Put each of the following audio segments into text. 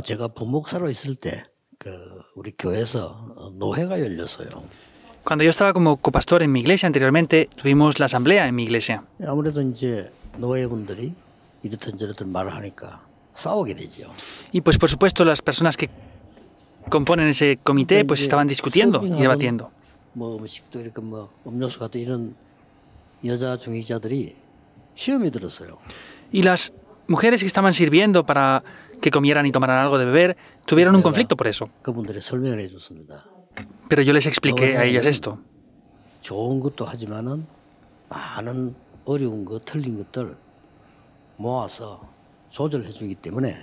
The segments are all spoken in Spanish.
제가 부목사로 있을 때 우리 교회에서 노회가 열렸어요. Cuando yo estaba como copastor en mi iglesia anteriormente, tuvimos la asamblea en mi iglesia. 아무래도 이제 노회분들이 이렇든 저렇든 말을 하니까 싸우게 되죠. Y pues por supuesto las personas que componen ese comité pues estaban discutiendo y debatiendo. 뭐 음식도 이렇게 뭐 음료수 같은 이런 여자 중직자들이 시험이 들었어요. Y las mujeres que estaban sirviendo para que comieran y tomaran algo de beber tuvieron un conflicto por eso. 그분들이 설명을 해줬습니다. Pero yo les expliqué a ellas esto. 좋은 것도 하지만은 많은 어려운 거, 틀린 것들 모아서 조절해 주기 때문에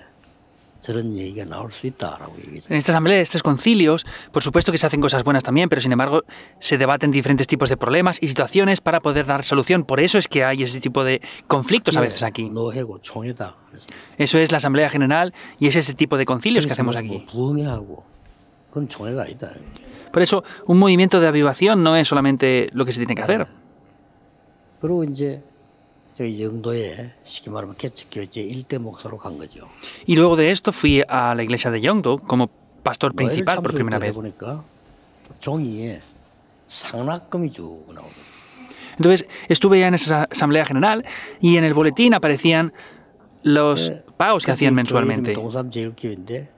저런 얘기가 나올 수 있다라고 얘기했죠. En esta asamblea, estos concilios, por supuesto que se hacen cosas buenas también, pero sin embargo se debaten diferentes tipos de problemas y situaciones para poder dar solución. Por eso es que hay ese tipo de conflictos a veces aquí. 노회고 총회다. Eso es la asamblea general y es este tipo de concilios que hacemos aquí. 부흥회하고 그건 총회가 아니다. Por eso, un movimiento de avivación no es solamente lo que se tiene que hacer. 그리고 이제 저희 영도에 쉽게 말하면 개척교회 제1대 목사로 간 거죠. Y luego de esto fui a la iglesia de Yeongdo como pastor principal por primera vez. 보니까 종이에 상납금이 쭉 나옵니다. Entonces, estuve ya en esa asamblea general y en el boletín aparecían los pagos que hacían mensualmente. 동삼제일교회인데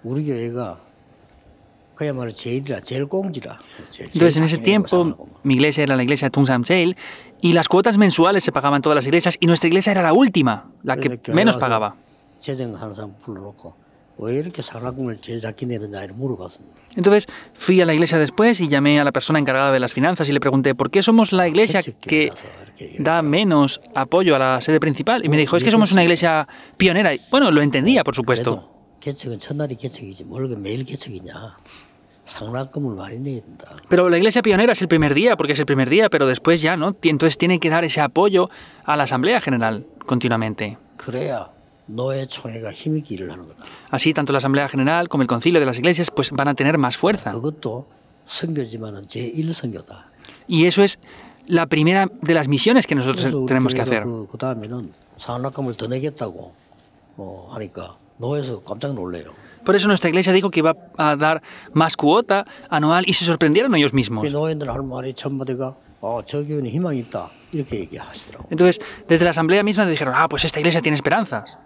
우리 교회가 그야말로 제일이라 제일 공지라. Entonces, en ese tiempo, mi iglesia era la iglesia de Tungsam Jail y las cuotas mensuales se pagaban todas las iglesias y nuestra iglesia era la última, la que menos pagaba. 재정하는 사람 불러놓고 왜 이렇게 상납금을 제일 작게 내느냐 이렇게 물어봤습니다. Entonces, fui a la iglesia después y llamé a la persona encargada de las finanzas y le pregunté ¿por qué somos la iglesia que da menos apoyo a la sede principal? Y me dijo, es que somos una iglesia pionera. Y, bueno, lo entendía, por supuesto. 개척은 첫날이 개척이지 뭘 매일 개척이냐. 상납금을 많이 내야 된다. Pero la iglesia pionera es el primer día, porque es el primer día, pero después ya, ¿no? Entonces tiene que dar ese apoyo a la asamblea general continuamente. 그래야 노회 총회가 힘있게 일을 하는 거다. Así, tanto la asamblea general como el concilio de las iglesias pues van a tener más fuerza. 그것도 선교지만은 제1선교다. Y eso es la primera de las misiones que nosotros tenemos que hacer. 그 다음에는 상납금을 더 내겠다고 하니까 노회에서 깜짝 놀래요. Por eso nuestra iglesia dijo que iba a dar más cuota anual y se sorprendieron ellos mismos. 노회들 할 말이 전부대가 저 교회는 희망이 있다 이렇게 얘기하시더라고요. Entonces, desde la asamblea misma dijeron, pues esta iglesia tiene esperanzas.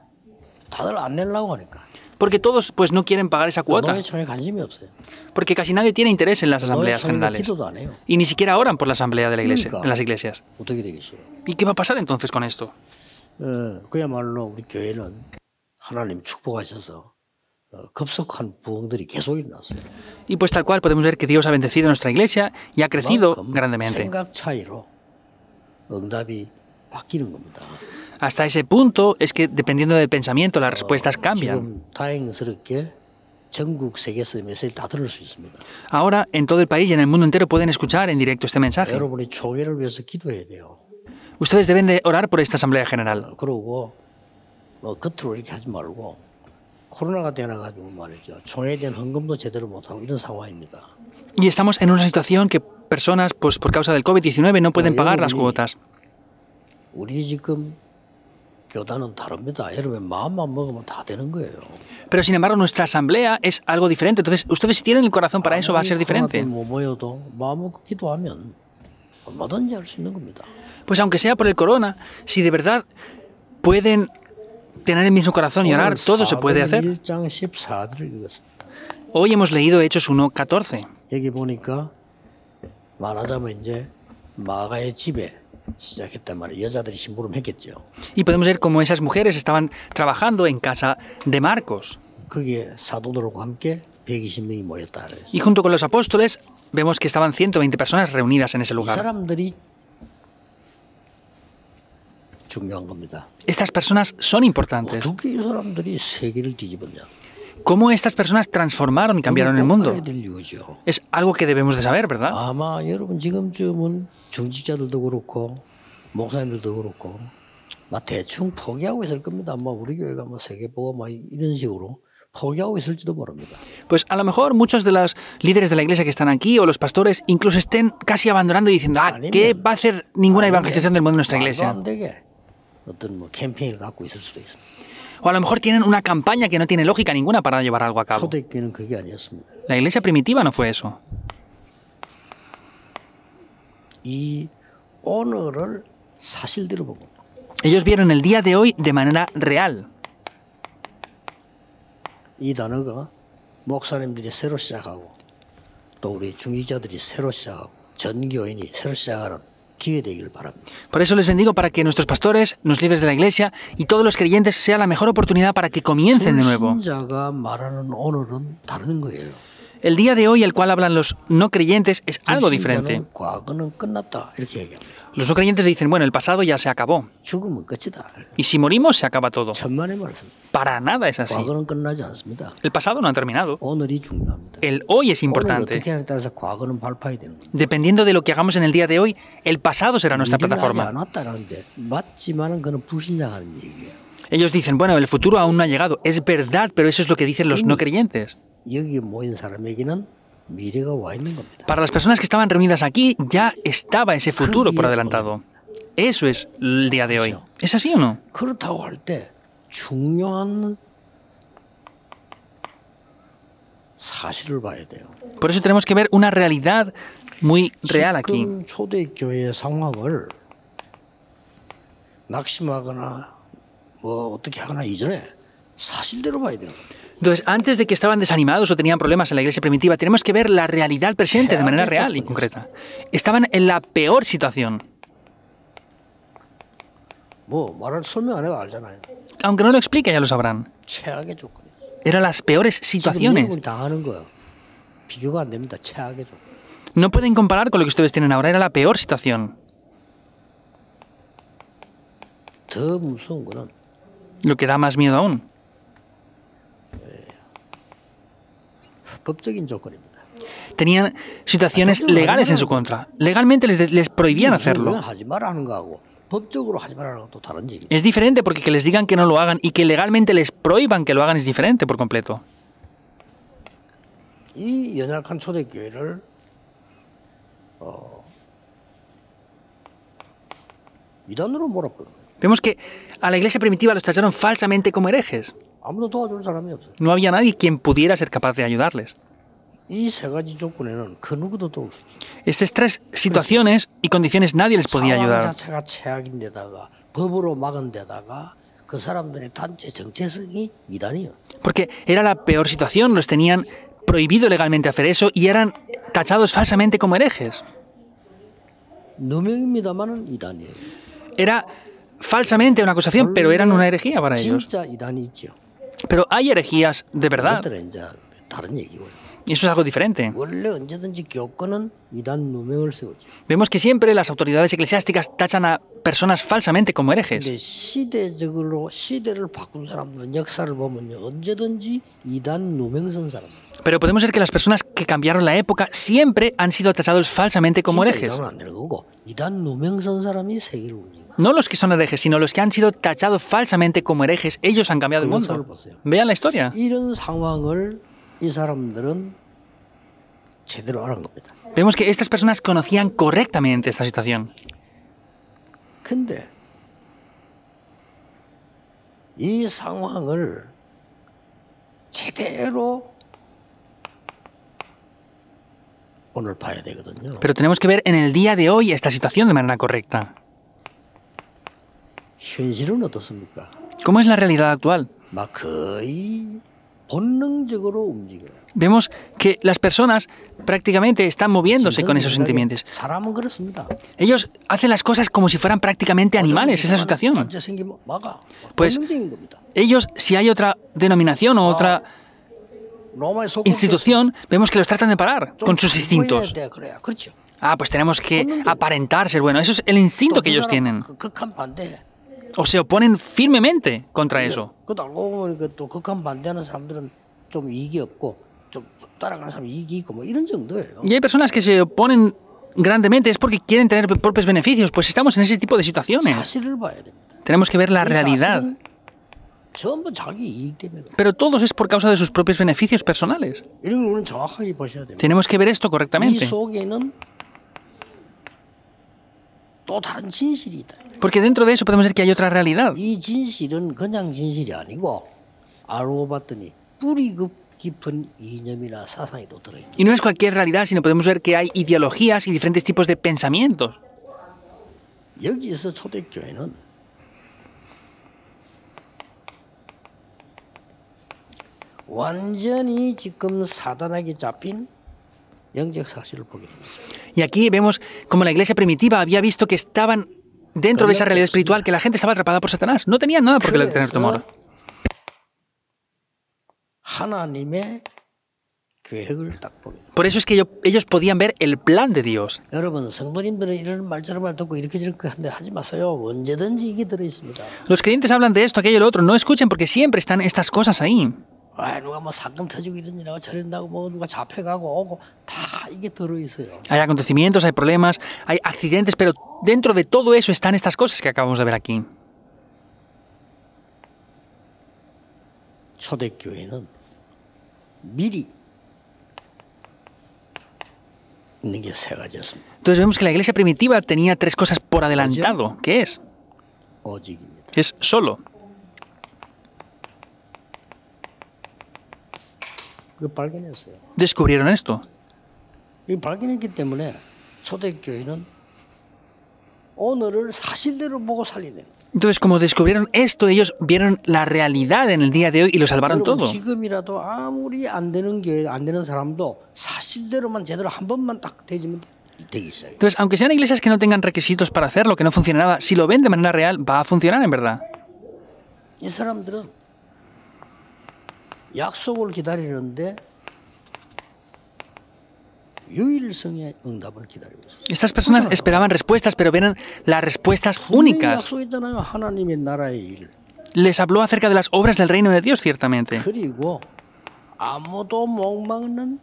다들 안 내려고 하니까. Porque todos pues no quieren pagar esa cuota. 노회 총회 관심이 없어요. Porque casi nadie tiene interés en las asambleas generales. 기도도 안 해요. Y ni siquiera oran por la asamblea de la iglesia, en las iglesias. 어떻게 되겠어요? ¿Y qué va a pasar entonces con esto? 그야말로 우리 교회는 하나님 축복하셔서 급속한 부흥들이 계속 일어났어요. Y pues tal cual podemos ver que Dios ha bendecido nuestra iglesia y ha crecido grandemente. 생각 차이로 응답이 바뀌는 겁니다. Hasta ese punto es que dependiendo del pensamiento las respuestas cambian. 지금 다행스럽게 전국 세계에서 메시지를 다 들을 수 있습니다. Ahora en todo el país y en el mundo entero pueden escuchar en directo este mensaje. 여러분이 총회를 위해서 기도해야 돼요. Ustedes deben de orar por esta asamblea general. 그러고 겉으로 이렇게 하지 말고 코로나가 되어가지고 말이죠. 총회에 대한 헌금도 제대로 못하고 이런 상황입니다. Y estamos en una situación que personas, pues por causa del COVID-19, no pueden pagar las cuotas. 우리 지금 교단은 다릅니다. 여러분 마음만 먹으면 다 되는 거예요. Pero sin embargo nuestra asamblea es algo diferente. Entonces ustedes si tienen el corazón para eso va a ser diferente. 뭐 모여도 마음 먹고 기도하면 얼마든지 할 수 있는 겁니다. Pues aunque sea por el corona, si de verdad pueden tener el mismo corazón y orar, todo se puede hacer. 1장 14절을 읽었습니다. Hoy hemos leído Hechos 1:14. 여기 보니까 말하자면 이제 마가의 집에 시작했단 말이에요. 여자들이 심부름했겠죠. Y podemos ver cómo esas mujeres estaban trabajando en casa de Marcos. 거기에 사도들과 함께 120명이 모였다. Y junto con los apóstoles vemos que estaban 120 personas reunidas en ese 이 lugar. 사람들이 중요한 겁니다. Estas personas son importantes. 어떻게 이 사람들이 세계를 뒤집었냐? ¿Cómo estas personas transformaron y cambiaron el mundo? 알아야 될 이유죠. Es algo que debemos de saber, ¿verdad? 아마 여러분 지금쯤은 정치자들도 그렇고 목사님들도 그렇고 막 대충 포기하고 있을 겁니다. 아마 우리 교회가 뭐 세계 보고 막 이런 식으로 포기하고 있을지도 모릅니다. Pues a lo mejor muchos de los líderes de la iglesia que están aquí o los pastores incluso estén casi abandonando y diciendo, ¿qué va a hacer ninguna evangelización del mundo en nuestra iglesia? 안 되게 어떤 뭐 캠페인을 갖고 있을 수도 있습니다. O a lo mejor tienen una campaña que no tiene lógica ninguna para llevar algo a cabo. 초대교회는 그게 아니었습니다. La iglesia primitiva no fue eso. 이 오늘을 사실대로 보고 Ellos vieron el día de hoy de manera real. 이 단어가 목사님들이 새로 시작하고 또 우리 중직자들이 새로 시작하고 전 교인이 새로 시작하는 기회 되기를 바랍니다. Por eso les bendigo para que nuestros pastores, los líderes de la iglesia y todos los creyentes sea la mejor oportunidad para que comiencen de nuevo. 불신자가 말하는 오늘은 다른 거예요. El día de hoy, el cual hablan los no creyentes, es algo diferente. 불신자는 과거는 끝났다 이렇게 얘기합니다. Los no creyentes dicen, bueno, el pasado ya se acabó. 죽으면 끝이다. Y si morimos, se acaba todo. 천만의 말씀. Para nada es así. 과거는 끝나지 않습니다. El pasado no ha terminado. 오늘이 중요합니다. El hoy es 오늘 importante. 어떻게 하냐에 따라서 과거는 발파해야 되는 겁니다. Dependiendo de lo que hagamos en el día de hoy, el pasado será nuestra 일어나지 plataforma. 않았다라는데 맞지만은 그는 불신자가 하는 얘기예요. Ellos dicen, bueno, el futuro aún no ha llegado. Es verdad, pero eso es lo que dicen los no creyentes. 여기 모인 사람에게는 미래가 와 있는 겁니다. Para las personas que estaban reunidas aquí, ya estaba ese futuro por adelantado. Eso es el día de hoy. ¿Es así o no? 그렇다고 할 때 중요한 사실을 봐야 돼요. Por eso tenemos que ver una realidad muy real aquí. 지금 초대교회의 상황을 낙심하거나 뭐 어떻게 하거나 이전에 사실대로 봐야 돼요. Entonces, antes de que estaban desanimados o tenían problemas en la iglesia primitiva, tenemos que ver la realidad presente de manera real y concreta. Estaban en la peor situación. 뭐 말을 설명 안 해도 알잖아요. Aunque no lo explique, ya lo sabrán. 최악의 조건이었어요. Eran las peores 지금 situaciones. 여러분이 당하는 거예요. 비교가 안 됩니다. 최악의 조건. No pueden comparar con lo que ustedes tienen ahora. Era la peor situación. 더 무서운 거는 Lo que da más miedo aún. 법적인 조건입니다. Tenían situaciones legales en su contra. Legalmente les prohibían hacerlo. 하지 마라 하는 거하고 법적으로 하지 말라는 것도 다른 얘기입니다. Es diferente porque que les digan que no lo hagan y que legalmente les prohíban que lo hagan es diferente por completo. 이 연약한 초대교회를 이단으로 몰아버려요. Vemos que a la iglesia primitiva los tacharon falsamente como herejes. 아무도 도와줄 사람이 없어요. No había nadie quien pudiera ser capaz de ayudarles. 이 세 가지 조건에는 그 누구도 도울 수 없어요. Estas tres situaciones y condiciones nadie les podía 상황 ayudar. 자체가 최악인데다가 법으로 막은 데다가 그 사람들의 단체 정체성이 이단이에요. Porque era la peor situación, los tenían prohibido legalmente hacer eso y eran tachados falsamente como herejes. 누명입니다만은 이단이에요. Era falsamente una acusación, pero eran una herejía para ellos. 진짜 이단이 있죠. Pero hay herejías de verdad, 그것들은 이제 다른 얘기고요. y eso es algo diferente. 원래 언제든지 교권은 이단 누명을 세우죠. Vemos que siempre las autoridades eclesiásticas tachan a personas falsamente como herejes. 근데 시대적으로 시대를 바꾼 사람들은 역사를 보면요 언제든지 이단 누명 쓴 사람들. Pero podemos ver que las personas que cambiaron la época siempre han sido tachados falsamente como 진짜 herejes. 이단은 안 되는 거고 이단 누명 쓴 사람이 세계를 움직여. No los que son herejes, sino los que han sido tachados falsamente como herejes. Ellos han cambiado el mundo. Vean la historia. 이런 상황을 이 사람들은 제대로 알은 겁니다. Vemos que estas personas conocían correctamente esta situación. 근데 이 상황을 제대로 오늘 봐야 되거든요. Pero tenemos que ver en el día de hoy esta situación de manera correcta. 현실은 어떻습니까? ¿Cómo es la realidad actual? 막 거의 본능적으로 움직여요. Vemos que las personas prácticamente están moviéndose con esos sentimientos. 사람은 그렇습니다. Ellos hacen las cosas como si fueran prácticamente animales, esa situación. 앉아 생기면 막아. Pues 본능적인 겁니다. ellos, si hay otra denominación o otra 로마의 소금 institución, vemos que los tratan de parar con sus instintos. 그래야 그렇죠. Ah, pues tenemos que aparentar ser bueno. Eso es el instinto que ellos tienen. 극한 반대. O se oponen firmemente contra eso. 그것도 알고 보니까 또 극한 반대하는 사람들은 좀 이익이 없고 좀 따라가는 사람 이익이 있고 뭐 이런 정도예요. Y hay personas que se oponen grandemente es porque quieren tener propios beneficios. Pues estamos en ese tipo de situaciones. 사실을 봐야 됩니다. Tenemos que ver la 이 realidad. 사실은 전부 자기 이익 때문에 그래요. Pero todos es por causa de sus propios beneficios personales. 이런 걸 우리는 정확하게 보셔야 됩니다. Tenemos que ver esto 이 correctamente. 속에는 또 다른 진실이 있다. Porque dentro de eso podemos ver que hay otra realidad. 이 진실은 그냥 진실이 아니고 알고 봤더니 뿌리 깊은 이념이나 사상이 또 들어있다. Y no es cualquier realidad, sino podemos ver que hay ideologías y diferentes tipos de pensamientos. 여기에서 초대교회는 완전히 지금 사단에게 잡힌 영적 사실을 보게 됩니다. Y aquí vemos como la iglesia primitiva había visto que estaban dentro de esa realidad espiritual, que la gente estaba atrapada por Satanás. No tenían nada por qué tener temor. 하나님의 계획을 딱 보게 됩니다. Por eso es que ellos podían ver el plan de Dios. 여러분 성도님들은 이런 말 저런 말 듣고 이렇게 저렇게 하는데 하지 마세요. 언제든지 이게 들어있습니다. Los creyentes hablan de esto, aquello y lo otro. No escuchen porque siempre están estas cosas ahí. 아, 누가 뭐 사건 터지고 이런 일하고 저런다고 뭐 누가 잡혀가고 오고 다 이게 들어있어요. Hay acontecimientos, hay problemas, hay accidentes, pero dentro de todo eso están estas cosas que acabamos de ver aquí. 초대교회는 미리 있는 게 세 가지였습니다. Entonces vemos que la iglesia primitiva tenía tres cosas por adelantado. ¿Qué es? 오직입니다. Es solo. 그걸 발견했어요. Descubrieron esto. 이 발견했기 때문에 초대교회는 오늘을 사실대로 보고 살리는. Entonces, como descubrieron esto, ellos vieron la realidad en el día de hoy y lo salvaron todo. 지금이라도 아무리 안 되는 교회, 안 되는 사람도 사실대로만 제대로 한 번만 딱 되지면 되겠어요. Entonces, aunque sean iglesias que no tengan requisitos para hacerlo, que no funcione nada, si lo ven de manera real, va a funcionar en verdad. 이 사람들은 약속을 기다리는데 유일성의 응답을 기다리고 있어요. Estas personas esperaban respuestas, pero ven las respuestas únicas. 약속했잖아요. 하나님의 나라의 일. Les habló acerca de las obras del reino de Dios, ciertamente. 그리고 아무도 못 막는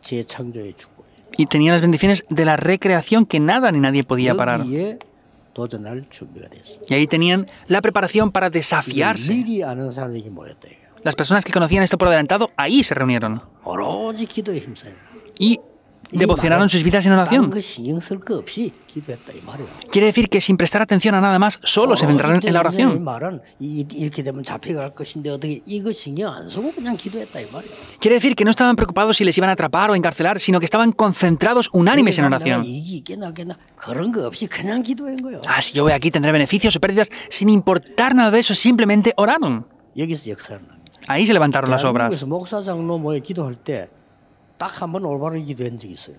재창조의 축복이에요. Y tenían las bendiciones de la recreación que nada ni nadie podía parar. 여기에 도전할 준비가 됐어요. Y ahí tenían la preparación para desafiarse. 미리 아는 사람에게 모였다. Las personas que conocían esto por adelantado, ahí se reunieron. 오로지 기도에 힘써요. Y devocionaron sus vidas en oración. 그 신경 쓸 거 없이 기도했다 이 말이에요. Quiere decir que sin prestar atención a nada más, solo se centraron en la 이 oración. 말은 이렇게 되면 잡혀갈 것인데 어떻게 이거 신경 안 쓰고 그냥 기도했다 이 말이에요. Quiere decir que no estaban preocupados si les iban a atrapar o encarcelar, sino que estaban concentrados, unánimes en oración. 이기 있겠나 그런 거 없이 그냥 기도한 거예요. Ah, si yo voy aquí tendré beneficios o pérdidas, sin importar nada de eso, simplemente oraron. 여기서 역사를 납니다. Ahí se levantaron las obras. 대한민국에서 목사 장로 모여 기도할 때 딱 한 번 올바로 기도한 적이 있어요.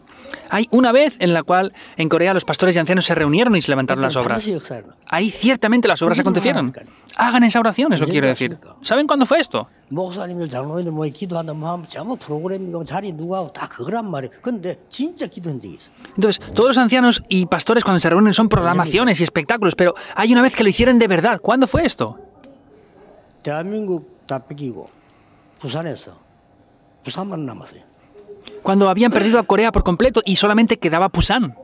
Hay una vez en la cual en Corea los pastores y ancianos se reunieron y se levantaron las obras. 반드시 역사를 납니다. Ahí ciertamente las obras acontecieron. Hagan esa oración, es lo que quiero decir. ¿Saben cuándo fue esto? 목사님들 장로님들 모여 기도한다 뭐 전부 프로그램이고 자리 누가 하고 다 그거란 말이에요. 근데 진짜 기도한 적이 있어요. Entonces, todos los ancianos y pastores cuando se reúnen son programaciones y espectáculos, pero hay una vez que lo hicieron de verdad. ¿Cuándo fue esto? 대한민국 다 뺏기고 부산에서 부산만 남았어요. Cuando habían perdido a Corea por completo y solamente quedaba Pusan.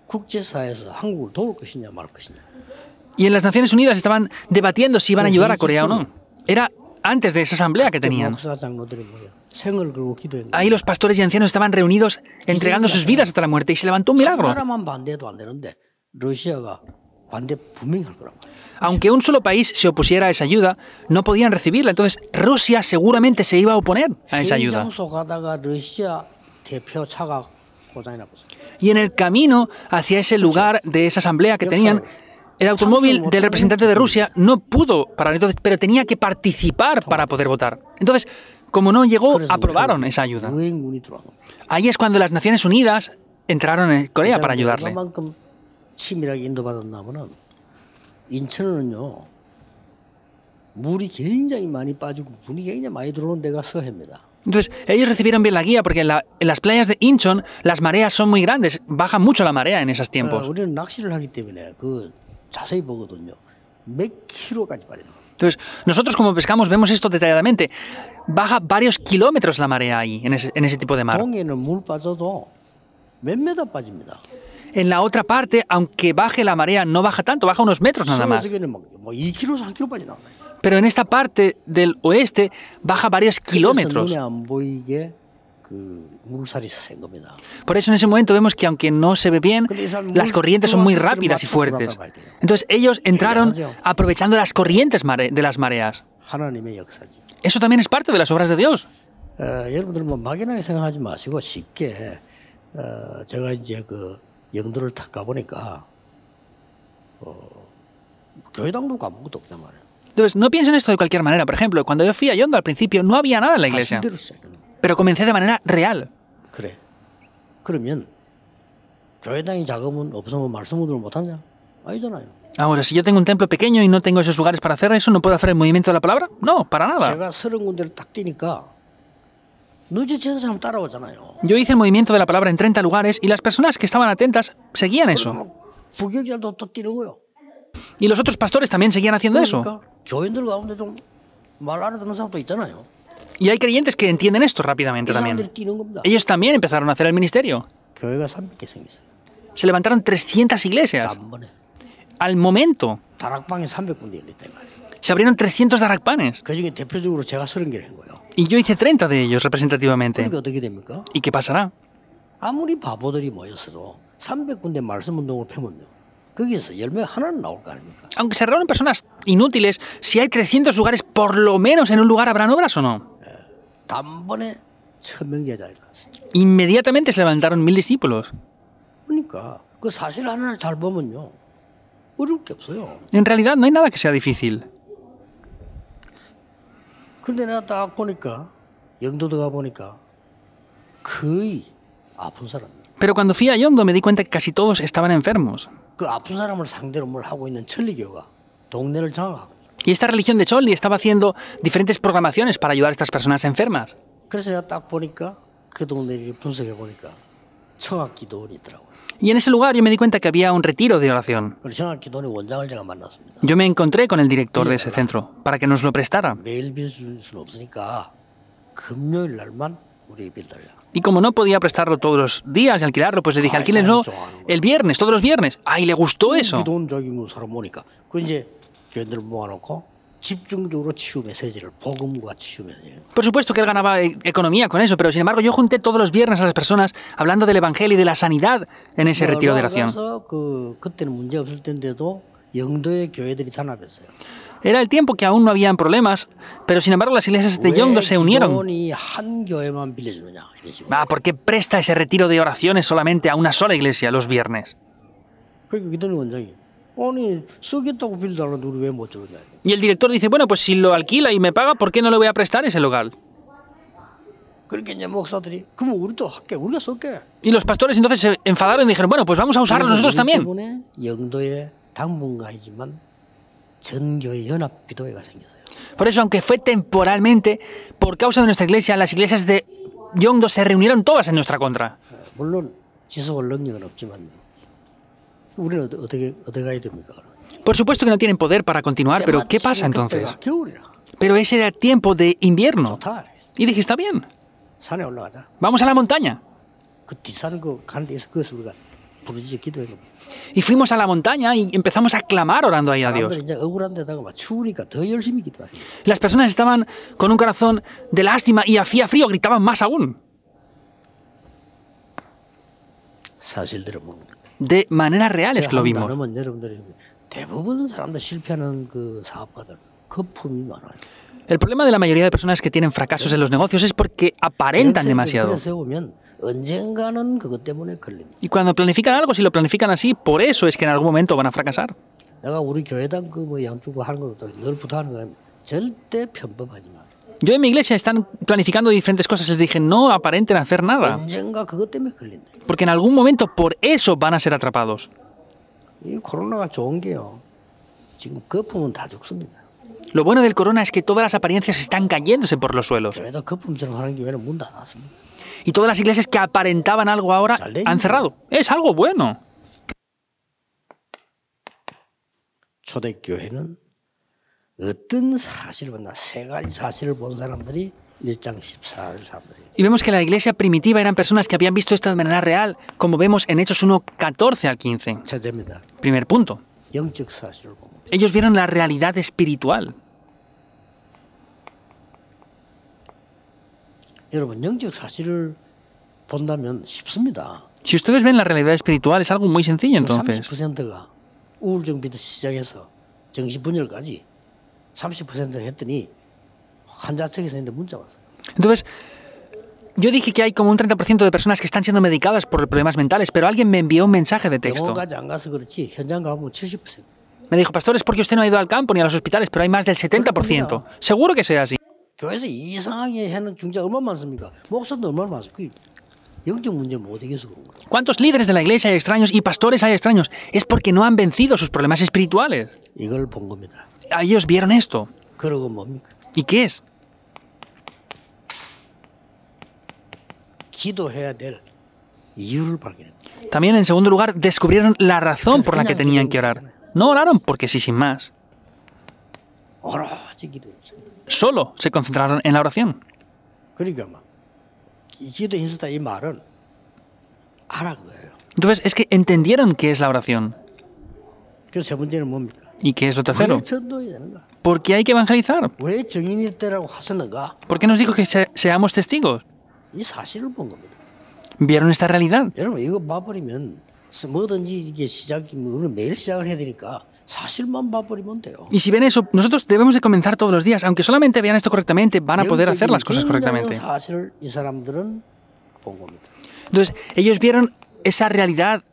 국제사회에서 한국을 도울 것이냐 말 것이냐. Y en las Naciones Unidas estaban debatiendo si iban a ayudar a Corea o no. Era antes de esa asamblea que tenían. 목사 장로들이 뭐야? 생을 걸고 기도한 거예요. Ahí los pastores y ancianos estaban reunidos entregando sus vidas hasta la muerte y se levantó un milagro. 나라만 반대해도 안 되는데 러시아가 반대 분명히 할 거란 말이에요. Aunque un solo país se opusiera a esa ayuda, no podían recibirla. Entonces Rusia seguramente se iba a oponer a esa ayuda. 장소 가다가 러시아 대표 차가 고장이 났어요. Y en el camino hacia ese lugar de esa asamblea que tenían, el automóvil del representante de Rusia no pudo parar, entonces, pero tenía que participar para poder votar. Entonces, como no llegó, aprobaron esa ayuda. 유엔군이 들어온 거예요. Ahí es cuando las Naciones Unidas entraron en Corea para ayudarle. 얼마만큼 치밀하게 인도받았냐면은 인천은요 물이 굉장히 많이 빠지고 물이 굉장히 많이 들어오는 데가 서해입니다. Entonces, ellos recibieron bien la guía porque en las playas de Incheon las mareas son muy grandes, baja mucho la marea en esos tiempos. 우리는 낚시를 하기 때문에 그 자세히 보거든요. 몇 킬로까지 빠져요. Entonces, nosotros como pescamos vemos esto detalladamente. Baja varios kilómetros la marea ahí, en ese tipo de mar. 동해는 물 빠져도 몇 메다 빠집니다. En la otra parte, aunque baje la marea, no baja tanto, baja unos metros nada más. 서해에서는 뭐 2km, 3km 빠지나. Pero en esta parte del oeste baja varios kilómetros. 눈에 안 보이게 물살이 센 겁니다. Por eso en ese momento vemos que aunque no se ve bien, las corrientes son muy rápidas y fuertes. Entonces ellos entraron aprovechando las corrientes de las mareas. 하나님의 역사죠. Eso también es parte de las obras de Dios. 여러분들 뭐 막연하게 생각하지 마시고 쉽게 제가 이제 그 영도를 탁 가보니까 교회당도 아무것도 없단 말이에요. Entonces, no piensen esto de cualquier manera. Por ejemplo, cuando yo fui a Yondo al principio no había nada en la iglesia, 사실대로 시작합니다. pero comencé de manera real. 그래. 그러면 교회당이 작으면 없으면 말씀 운동을 못하냐? 아니잖아요. Ahora, si yo tengo un templo pequeño y no tengo esos lugares para hacer eso, ¿no puedo hacer el movimiento de la palabra? No, para nada. 제가 30군데를 딱 뛰니까 늦어지는 사람 따라오잖아요. Yo hice el movimiento de la palabra en 30 lugares y las personas que estaban atentas seguían eso. 부교육자도 또 뛰는 거요. Y los otros pastores también seguían haciendo eso. 그러니까 교인들 가운데 좀 말 알아듣는 사람도 있잖아요. Y hay creyentes que entienden esto rápidamente 이 también. 사람들이 뛰는 겁니다. Ellos también empezaron a hacer el ministerio. 교회가 300개 생겼어요. Se levantaron 300 iglesias. 단번에 Al momento, 다락방이 300군데 열렸단 말이에요. se abrieron 300 darakpanes. 그중에 대표적으로 제가 30개를 한 거예요. Y yo hice 30 de ellos representativamente. 그러니까 어떻게 됩니까? ¿Y qué pasará? 아무리 바보들이 모였어도 300군데 말씀 운동을 펴면요. 거기에서 열매 하나는 나올 거 아닙니까? Aunque se reúnen personas inútiles, si hay 300 lugares, por lo menos en un lugar habrán obras o no. 단번에 1000명 제자를 낳았어요. Inmediatamente se levantaron 1000 discípulos. 그러니까 그 사실 하나를 잘 보면요. 어려울 게 없어요. En realidad no hay nada que sea difícil. 그런데 내가 딱 보니까 영도도 가보니까 거의 아픈 사람이에요. Pero cuando fui a Yondo me di cuenta que casi todos estaban enfermos. 그 아픈 사람을 상대로 뭘 하고 있는 천리교가 동네를 장악하고 있어요. Y esta religión de Cholli estaba haciendo diferentes programaciones para ayudar a estas personas enfermas. 그래서 내가 딱 보니까 그 동네를 분석해 보니까 청학기도원이 있더라고요. Y en ese lugar yo me di cuenta que había un retiro de oración. 그래서 청학기도원의 원장을 제가 만났습니다. Yo me encontré con el director de ese centro para que nos lo prestara. 매일 빌 수는 없으니까 금요일 날만 우리에게 빌달라. Y como no podía prestarlo todos los días y alquilarlo, pues le dije, alquílenlo el viernes, todos los viernes. ¡Ay, le gustó eso! 기도원적인 사람 오니까 그 이제 교인들을 모아놓고 집중적으로 치유 메시지를 복음과 치유 메시지를. Por supuesto que él ganaba economía con eso, pero sin embargo yo junté todos los viernes a las personas hablando del evangelio y de la sanidad en ese retiro de oración. 그때는 문제 없을 텐데도 영도의 교회들이 단합했어요. Era el tiempo que aún no habían problemas, pero sin embargo las iglesias de Yondo se unieron. 한 교회만 빌려주느냐 이런 식으로. ¿Por qué presta ese retiro de oraciones solamente a una sola iglesia los viernes? 그러니까 기도원 원장이 아니 쓰겠다고 빌려달라는데 우리 왜 못 주느냐. Y el director dice, bueno, pues si lo alquila y me paga, ¿por qué no le voy a prestar ese local? 그러니까 이제 목사들이 그럼 우리도 할게 우리가 쓸게. Y los pastores entonces se enfadaron y dijeron, bueno, pues vamos a usarlo nosotros también. 때문에 영도에 당분간이지만 전교회 연합기도회가 생겼어요. Por eso, aunque fue temporalmente, por causa de nuestra iglesia, las iglesias de Yondo se reunieron todas en nuestra contra. 물론 지속할 능력은 없지만 우리는 어떻게 가야 됩니까? Por supuesto que no tienen poder para continuar, pero ¿qué pasa entonces? Pero ese era tiempo de invierno. Y dije, está bien, 산에 올라가자. vamos a la montaña. 그 뒷산 가는 데서 그것을 우리가 부르짖어 기도해 놓고. Y fuimos a la montaña y empezamos a clamar orando ahí a Dios. 사람들이 이제 억울한 데다가 막 추우니까 더 열심히 기도하죠. Las personas estaban con un corazón de lástima y hacía frío, gritaban más aún. 사실대로 묻는 거예요. De manera real es que lo vimos. 단어만 여러분들이 대부분 사람들 실패하는 그 사업가들 거품이 많아요. El problema de la mayoría de personas que tienen fracasos en los negocios es porque aparentan demasiado. 언젠가는 그것 때문에 걸립니다. Y cuando planifican algo, si lo planifican así, por eso es que en algún momento van a fracasar. 내가 우리 교회당 그뭐 양주고 하는 것도 늘 부탁하는 거예요. 절대 편법하지 마. Yo en mi iglesia están planificando diferentes cosas. Les dije, no aparenten hacer nada. 언젠가 그것 때문에 걸린다. Porque en algún momento por eso van a ser atrapados. 이 코로나가 좋은 게요. 지금 거품은 다 죽습니다. Lo bueno del corona es que todas las apariencias están cayéndose por los suelos. 교회도 거품처럼 하는 교회는 문 닫았습니다. Y todas las iglesias que aparentaban algo ahora han cerrado. Es algo bueno. 초대교회는 어떤 사실을 봤나 세 가지 사실을 본 사람들이 1장 14절 사람들이. Y vemos que la iglesia primitiva eran personas que habían visto esto de manera real, como vemos en Hechos 1, 14 al 15. 첫째입니다. Primer punto. 영적 사실을 봅니다. Ellos vieron la realidad espiritual. 여러분 영적 사실을 본다면 쉽습니다. Si ustedes ven la realidad espiritual, es algo muy sencillo 지금 entonces. 30%가 우울증부터 시작해서 정신분열까지 30%를 했더니 환자 측에서 있는데 문자 왔어요. Entonces, yo dije que hay como un 30% de personas que están siendo medicadas por problemas mentales, pero alguien me envió un mensaje de texto. 병원까지 안 가서 그렇지 현장 가보면 70%. Me dijo, pastor, es porque usted no ha ido al campo ni a los hospitales, pero hay más del 70%. Seguro que sea así. 교회에서 이상하게 하는 중자 얼마나 많습니까? 목사도 얼마나 많습니까? 영적 문제 못 이겨서 그런 거예요. ¿Cuántos líderes de la iglesia hay extraños y pastores hay extraños? Es porque no han vencido sus problemas espirituales. 이걸 본 겁니다. Ellos vieron esto. 그러고 뭡니까? ¿Y qué es? 기도해야 될 이유를 발견했다. También, en segundo lugar, descubrieron la razón por la que tenían que orar. No oraron porque sí, sin más. 오로지 기도했어요. Solo se concentraron en la oración. 그러니까 막 기도 힘쓰다 이 말은 알아 거예요. Entonces, es que entendieron qué es la oración. 그래서 세 번째는 뭡니까? ¿Y qué es lo tercero? 왜 전도해야 되는가? ¿Por qué hay que evangelizar? 왜 증인일 때라고 하셨는가? ¿Por qué nos dijo que seamos testigos? 이 사실을 본 겁니다. Vieron esta realidad. 여러분 이거 봐버리면 뭐든지 이게 시작이 우리는 매일 시작을 해야 되니까 사실만 봐버리면 돼요. Y si ven eso, nosotros debemos de comenzar todos los días. Aunque solamente vean esto correctamente, van a poder hacer las cosas correctamente. 사실을 이 사람들은 본 겁니다. Entonces, ellos vieron esa realidad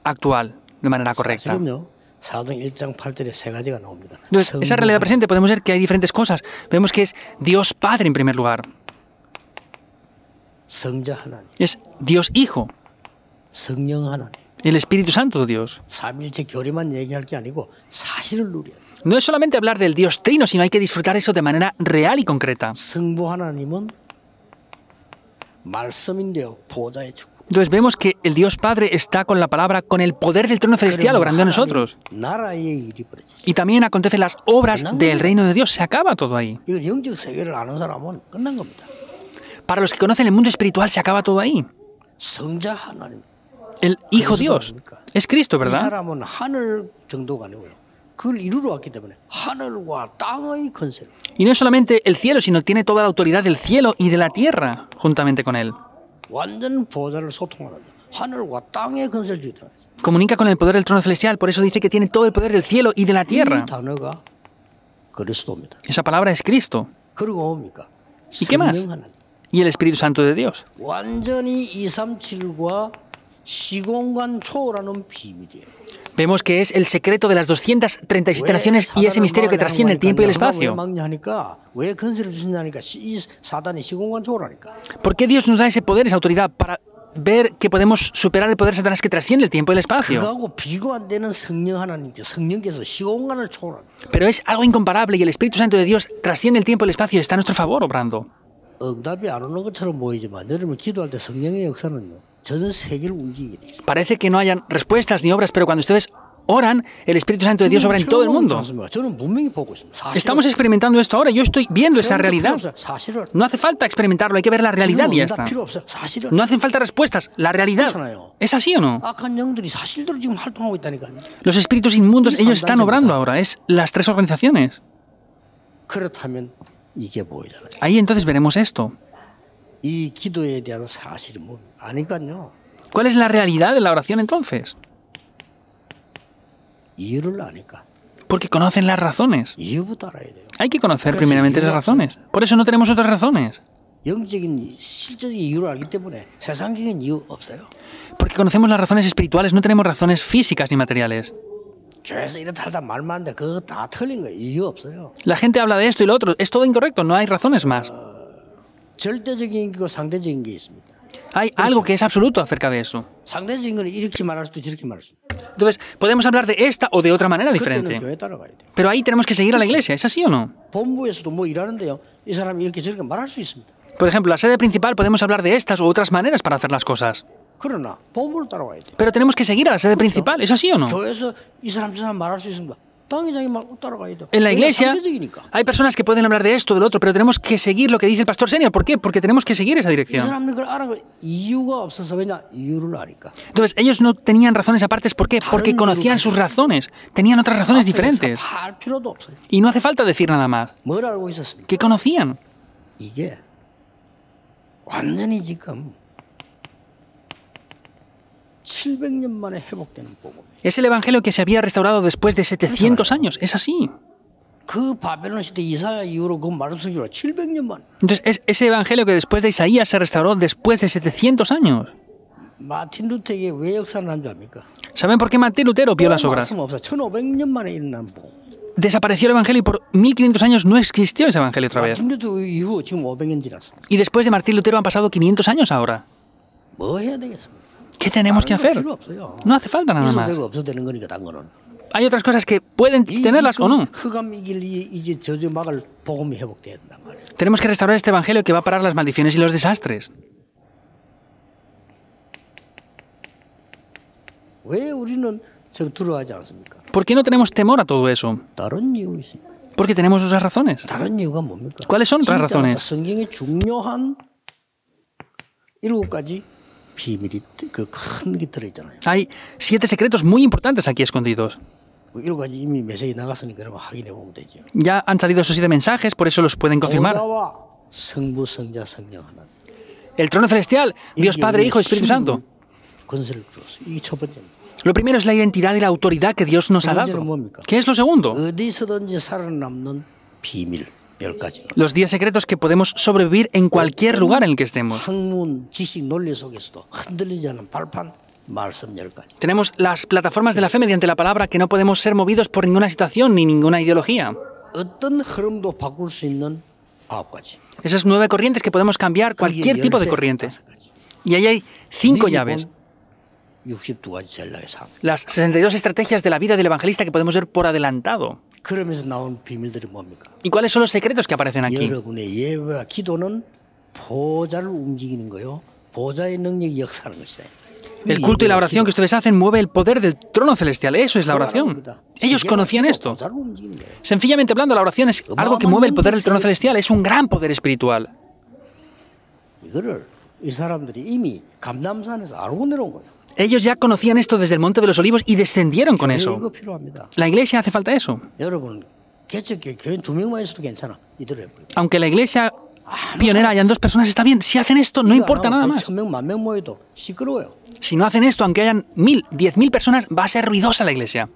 actual de manera correcta. 사실은요. 사도행 1장 8절에 세 가지가 나옵니다. Entonces, esa realidad presente podemos ver que hay diferentes cosas. Vemos que es Dios Padre en primer lugar. 성자 하나님, Es Dios Hijo, 성령 하나님. el Espíritu Santo de Dios. 삼일체 교리만 얘기할 게 아니고 사실을 누려야 돼요. No es solamente hablar del Dios Trino, sino hay que disfrutar eso de manera real y concreta. 성부 하나님은 말씀인데요. 보좌의 축복. Entonces vemos que el Dios Padre está con la palabra, con el poder del trono celestial obrando en nosotros. 나라의 일이 벌어지죠. Y también acontecen las obras del reino de Dios. Se acaba todo ahí. 이건 영적 세계를 아는 사람은 끝난 겁니다. Para los que conocen el mundo espiritual, se acaba todo ahí. 성자 하나님. El Hijo Dios es Cristo, 이 ¿verdad? 사람은 하늘 정도가 아니고요. 그걸 이루러 왔기 때문에 하늘과 땅의 권세. Y no es solamente el cielo, sino tiene toda la autoridad del cielo y de la tierra juntamente con él. 완전 보좌를 소통하는 하늘과 땅의 권세를 주다. Comunica con el poder del trono celestial, por eso dice que tiene todo el poder del cielo y de la tierra. 이 단어가 그리스도입니다. Esa palabra es Cristo. 그리고 뭡니까? ¿Y qué más? 성령 하나님. Y el Espíritu Santo de Dios. 완전히 237과 시공간 초월하는 비밀이에요. Vemos que es el secreto de las 237 naciones y ese misterio que trasciende el tiempo y el espacio. 왜 권세를 주신다니까 이 사단이 시공간 초월하니까. ¿Por qué Dios nos da ese poder, esa autoridad, para ver que podemos superar el poder de Satanás que trasciende el tiempo y el espacio? 그거하고 비교 안 되는 성령 하나님께 성령께서 시공간을 초월하는. Pero es algo incomparable y el Espíritu Santo de Dios trasciende el tiempo y el espacio y está a nuestro favor obrando. 응답이 안 오는 것처럼 보이지만 여러분 기도할 때 성령의 역사는요. 전 세계를 움직이게 돼요. Parece que no hayan respuestas ni obras, pero cuando ustedes oran, el Espíritu Santo de Dios obra en todo el mundo. 저는 분명히 보고 있습니다. Estamos experimentando esto ahora. Yo estoy viendo esa realidad. 사실을. No hace falta experimentarlo, hay que ver la realidad y ya está. 필요 없어요. 사실을. No hacen falta respuestas, la realidad. ¿Es así o no? 악한 영들이 사실대로 지금 활동하고 있다니까요. Los espíritus inmundos, ellos están obrando ahora. Es las tres organizaciones. 그렇다면 이게 보이잖아요. Ahí entonces veremos esto. 이 기도에 대한 사실이 뭐 아니까요. ¿Cuál es la realidad de la oración entonces? 이유를 아니까. Porque conocen las razones. 이유부터 알아야 돼요. Hay que conocer primeramente las razones. Por eso no tenemos otras razones. 영적인 실제적인 이유를 알기 때문에 세상적인 이유 없어요. Porque conocemos las razones espirituales, no tenemos razones físicas ni materiales. 교회에서 이렇다 할다 말만 하는데 그거 다 틀린 거예요. 이유 없어요. La gente habla de esto y lo otro. Es todo incorrecto, no hay razones más. 절대적인 게 상대적인 게 있습니다. Hay algo que es absoluto acerca de eso. 상대적인 건 이렇게 말할 수도 저렇게 말할 수도. Entonces, podemos hablar de esta o de otra manera 그때는 diferente. 교회 따라가야 돼요. Pero ahí tenemos que seguir a la iglesia, ¿es así o no? 본부에서도 뭐 일하는데요. 이 사람이 이렇게 저렇게 말할 수 있습니다. Por ejemplo, la sede principal podemos hablar de estas u otras maneras para hacer las cosas. 그러나 본부를 따라가야 돼요. Pero tenemos que seguir a la sede principal, ¿es así o no? 교회에서 이 사람 저 사람 말할 수 있습니다. 당회장이 말 따라가야 돼요. En la iglesia 상대적이니까. hay personas que pueden hablar de esto o del otro, pero tenemos que seguir lo que dice el pastor senior. ¿Por qué? Porque tenemos que seguir esa 이 dirección. 사람들 그걸 알아 이유가 없어서 왜냐 이유를 아니까. Entonces, ellos no tenían razones apartes. ¿Por qué? Porque conocían sus razones. Tenían otras razones diferentes. 다 할 필요도 없어요. Y no hace falta decir nada más. 뭘 알고 있었습니까? ¿Qué conocían? 이게 완전히 지금 700년 만에 회복되는 복음. Es el evangelio que se había restaurado después de 700 años. Es así. 그 바벨론 시대 이사야 이후로 그 말씀성경으로 700년 만. Entonces, es ese evangelio que después de Isaías se restauró después de 700 años. 마틴 루터에게 왜 역사를 한 줄 압니까? ¿Saben por qué Martín Lutero vio las obras? 말씀 없어. 1500년 만에 일어난 복음. Desapareció el evangelio y por 1500 años no existió ese evangelio otra vez. 마틴 루터 이후 지금 500년 지났어. Y después de Martín Lutero han pasado 500 años ahora. 뭐 해야 되겠습니까? ¿Qué tenemos que hacer? 필요 없어요. No hace falta nada 있어도 más. 되고 없어도 되는 거니까 단 거는. Hay otras cosas que pueden tenerlas o no. 흑암 이길 이제 저주 막을 복음이 회복돼야 된단 말이에요. Tenemos que restaurar este evangelio que va a parar las maldiciones y los desastres. 왜 우리는 저 두려워하지 않습니까? ¿Por qué no tenemos temor a todo eso? 다른 이유 있습니다. Porque tenemos otras razones. 다른 이유가 뭡니까? ¿Cuáles son otras 진짜 razones? 성경의 중요한 7가지 비밀이 그 큰 게 들어있잖아요. Hay 7 secretos muy importantes aquí escondidos. 그 7가지 이미 메시지 나갔으니까 그러면 확인해 보면 되죠. Ya han salido esos 7 mensajes, por eso los pueden confirmar. 보좌와 성부, 성자, 성령 하나. El trono celestial, Dios Padre, Hijo, Espíritu Santo. 권세를 주었어. 이게 첫 번째입니다. Lo primero es la identidad y la autoridad que Dios nos ha dado. ¿Qué es lo segundo? 어디서든지 살아남는 비밀 10가지. Los 10 secretos que podemos sobrevivir en cualquier lugar en el que estemos. 학문, 지식, 논리 속에서도 흔들리지 않는 발판 말씀 10가지. Tenemos las plataformas de la fe mediante la palabra que no podemos ser movidos por ninguna situación ni ninguna ideología. 어떤 흐름도 바꿀 수 있는 9가지. Esas 9 corrientes que podemos cambiar cualquier tipo de corriente. Y ahí hay 5 llaves. 62가지 전략의 삶. Las 62 estrategias de la vida del evangelista que podemos ver por adelantado. 그러면서 나온 비밀들이 뭡니까? ¿Y cuáles son los secretos que aparecen aquí? 여러분의 예배와 기도는 보좌를 움직이는 거요. 보좌의 능력이 역사하는 것이다. El culto y la oración que ustedes hacen mueve el poder del trono celestial. Eso es la oración. Ellos conocían esto. Sencillamente hablando, la oración es algo que mueve el poder del trono celestial. Es un gran poder espiritual. 이거를 이 사람들이 이미 감람산에서 알고 내려온 거예요. Ellos ya conocían esto desde el Monte de los Olivos y descendieron con eso. 이거 필요합니다. La iglesia hace falta eso. 여러분 개척교회 교인 2명만 있어도 괜찮아. 이대로 해버려. Aunque en la iglesia pionera hayan 2 personas, está bien. Si hacen esto, no importa nada más. 1,000명, 10,000명 모여도 시끄러워요. Si no hacen esto, aunque hayan 1000, 10.000 personas, va a ser ruidosa la iglesia.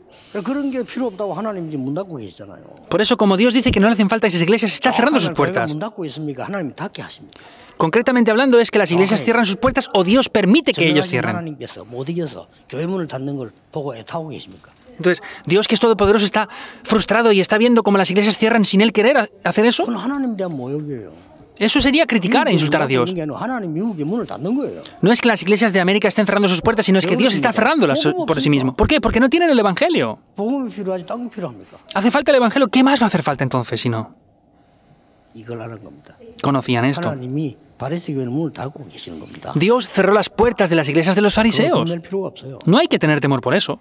그런 게 필요 없다고 하나님 지금 문 닫고 계시잖아요. Por eso, como Dios dice que no le hacen falta a esas iglesias, está cerrando sus puertas. 문 닫고 있습니까? 하나님 닫게 하십니다. Concretamente hablando, es que las iglesias cierran sus puertas o Dios permite que ellos cierren. 하나님께서 못 이겨서 교회 문을 닫는 걸 보고 애타고 계십니까? Entonces, Dios, que es todopoderoso, está frustrado y está viendo cómo las iglesias cierran sin Él querer hacer eso. 그건 하나님 대한 모욕이에요. Eso sería criticar e insultar a Dios. 하나님 미국의 문을 닫는 거예요. No es que las iglesias de América estén cerrando sus puertas, sino es que Dios está cerrándolas por sí mismo. ¿Por qué? Porque no tienen el Evangelio. 복음이 필요하지 딴 게 필요합니까? Hace falta el Evangelio. ¿Qué más va a hacer falta entonces si no? 이걸 하는 겁니다. Conocían esto. 하나님이 바리새교회는 문을 닫고 계시는 겁니다. Dios cerró las puertas de las iglesias de los fariseos. 겁낼 필요가 없어요. No hay que tener temor por eso.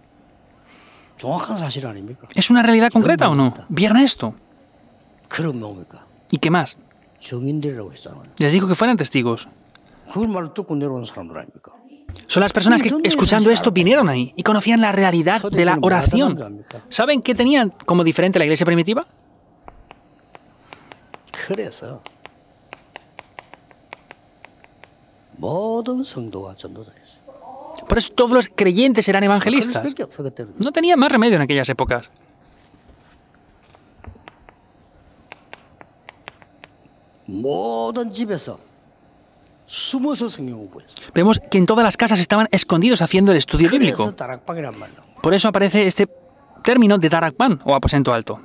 정확한 사실 아닙니까? ¿Es una realidad concreta o no? ¿Vieron esto? 그럼 뭡니까? ¿Y qué más? 증인들이라고 했잖아요. Les dijo que fueran testigos. 그걸 말을 듣고 내려온 사람들 아닙니까? Son las personas que, escuchando esto, vinieron ahí y conocían la realidad de la oración. ¿Saben qué tenían como diferente la iglesia primitiva? 그래서 모든 성도가 전도자였어요. Por eso todos los creyentes eran evangelistas. 그럴 수밖에 없어 그때는. No tenían más remedio en aquellas épocas. 모든 집에서 숨어서 성경 공부했어요. Vemos que en todas las casas estaban escondidos haciendo el estudio bíblico. 그래서 다락방이란 말이에요. Por eso aparece este término de darakban o aposento alto.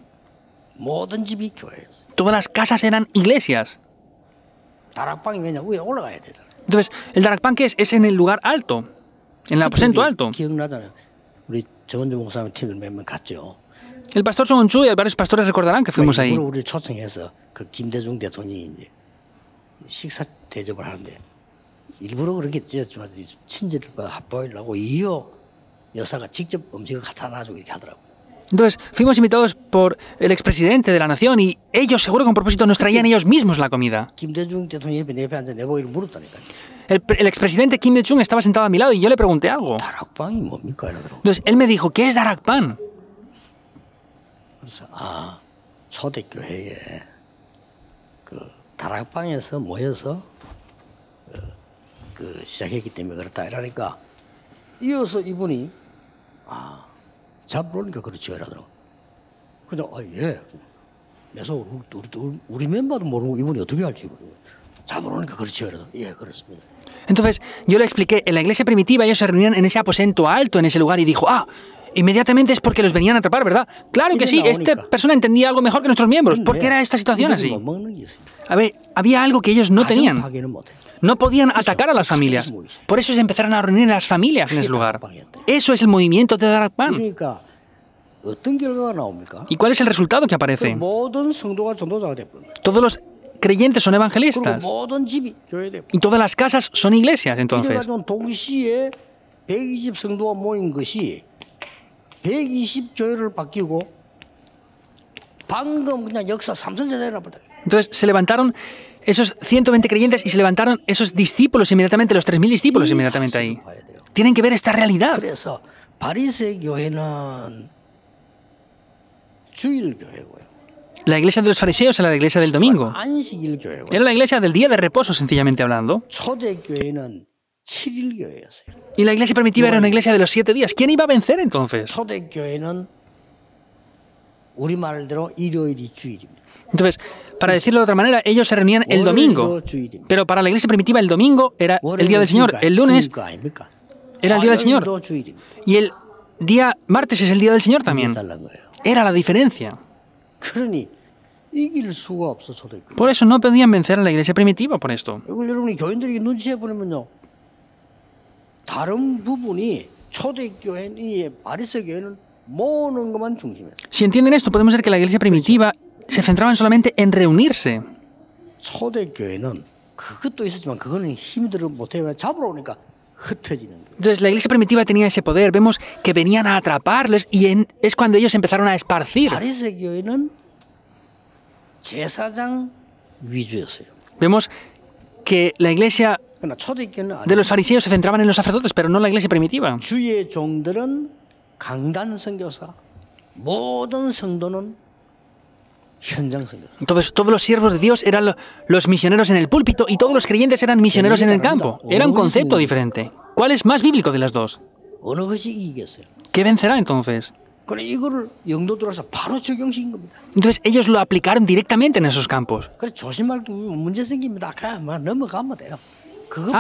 모든 집이 교회였어요. Todas las casas eran iglesias. 다락방이 왜냐 위에 올라가야 되잖아요. Entonces, ¿el darakban qué es? Es en el lugar alto, en el aposento alto. 기억나잖아요. 우리 정은주 목사님 팀을 몇 명 갔죠. El pastor Sonchu y varios pastores recordarán que fuimos ahí. 일부러 우리를 초청해서 그 김대중 대통령이 이제 식사 대접을 하는데 일부러 그렇게 지었지만 친절을 합보이려고 이호 여사가 직접 음식을 갖다 놔주고 이렇게 하더라고요. Entonces, fuimos invitados por el expresidente de la nación y ellos, seguro con propósito, nos traían ellos mismos la comida. 김대중 대통령이 내 옆에 앉아 내보기를 물었다니까요. El expresidente Kim Il-sung estaba sentado a mi lado y yo le pregunté algo. 다락방이 뭡니까? 이러더라고요. Entonces, él me dijo, ¿qué es darakban? 그래서 초대교회에 그 다락방에서 모여서 그 시작했기 때문에 그렇다 이러니까 이어서 이분이 잡으러니까 그렇죠 이러더라고. 그냥 예. 그래서 우리 멤버도 모르고 이분이 어떻게 할지 잡으러니까 그렇죠 이러더라고. 예 그렇습니다. Entonces, yo le expliqué, en la iglesia primitiva ellos se reunían en ese aposento alto, en ese lugar, y dijo, inmediatamente es porque los venían a atrapar, ¿verdad? Claro que sí, esta persona entendía algo mejor que nuestros miembros. ¿Por qué era esta situación así? A ver, había algo que ellos no tenían. No podían atacar a las familias. Por eso se empezaron a reunir las familias en ese lugar. Eso es el movimiento de Darakpan. ¿Y cuál es el resultado que aparece? Todos los creyentes son evangelistas. Y todas las casas son iglesias, entonces. Entonces se levantaron esos 120 creyentes y se levantaron esos discípulos inmediatamente, los 3.000 discípulos inmediatamente ahí. Tienen que ver esta realidad. La iglesia de los fariseos era la iglesia del domingo. Era la iglesia del día de reposo, sencillamente hablando. Y la iglesia primitiva era una iglesia de los 7 días. ¿Quién iba a vencer entonces? Entonces, para decirlo de otra manera, ellos se reunían el domingo. Pero para la iglesia primitiva el domingo era el día del Señor. El lunes era el día del Señor. Y el día martes es el día del Señor también. Era la diferencia. Por eso no podían vencer a la iglesia primitiva por esto. Si entienden esto, podemos ver que la iglesia primitiva se centraba solamente en reunirse. Entonces la iglesia primitiva tenía ese poder. Vemos que venían a atraparles y es cuando ellos empezaron a esparcir. Vemos que la iglesia de los fariseos se centraban en los sacerdotes, pero no la iglesia primitiva. Entonces, todos los siervos de Dios eran los misioneros en el púlpito y todos los creyentes eran misioneros en el campo. Era un concepto diferente. ¿Cuál es más bíblico de las dos? ¿Qué vencerá entonces? Entonces, ellos lo aplicaron directamente en esos campos.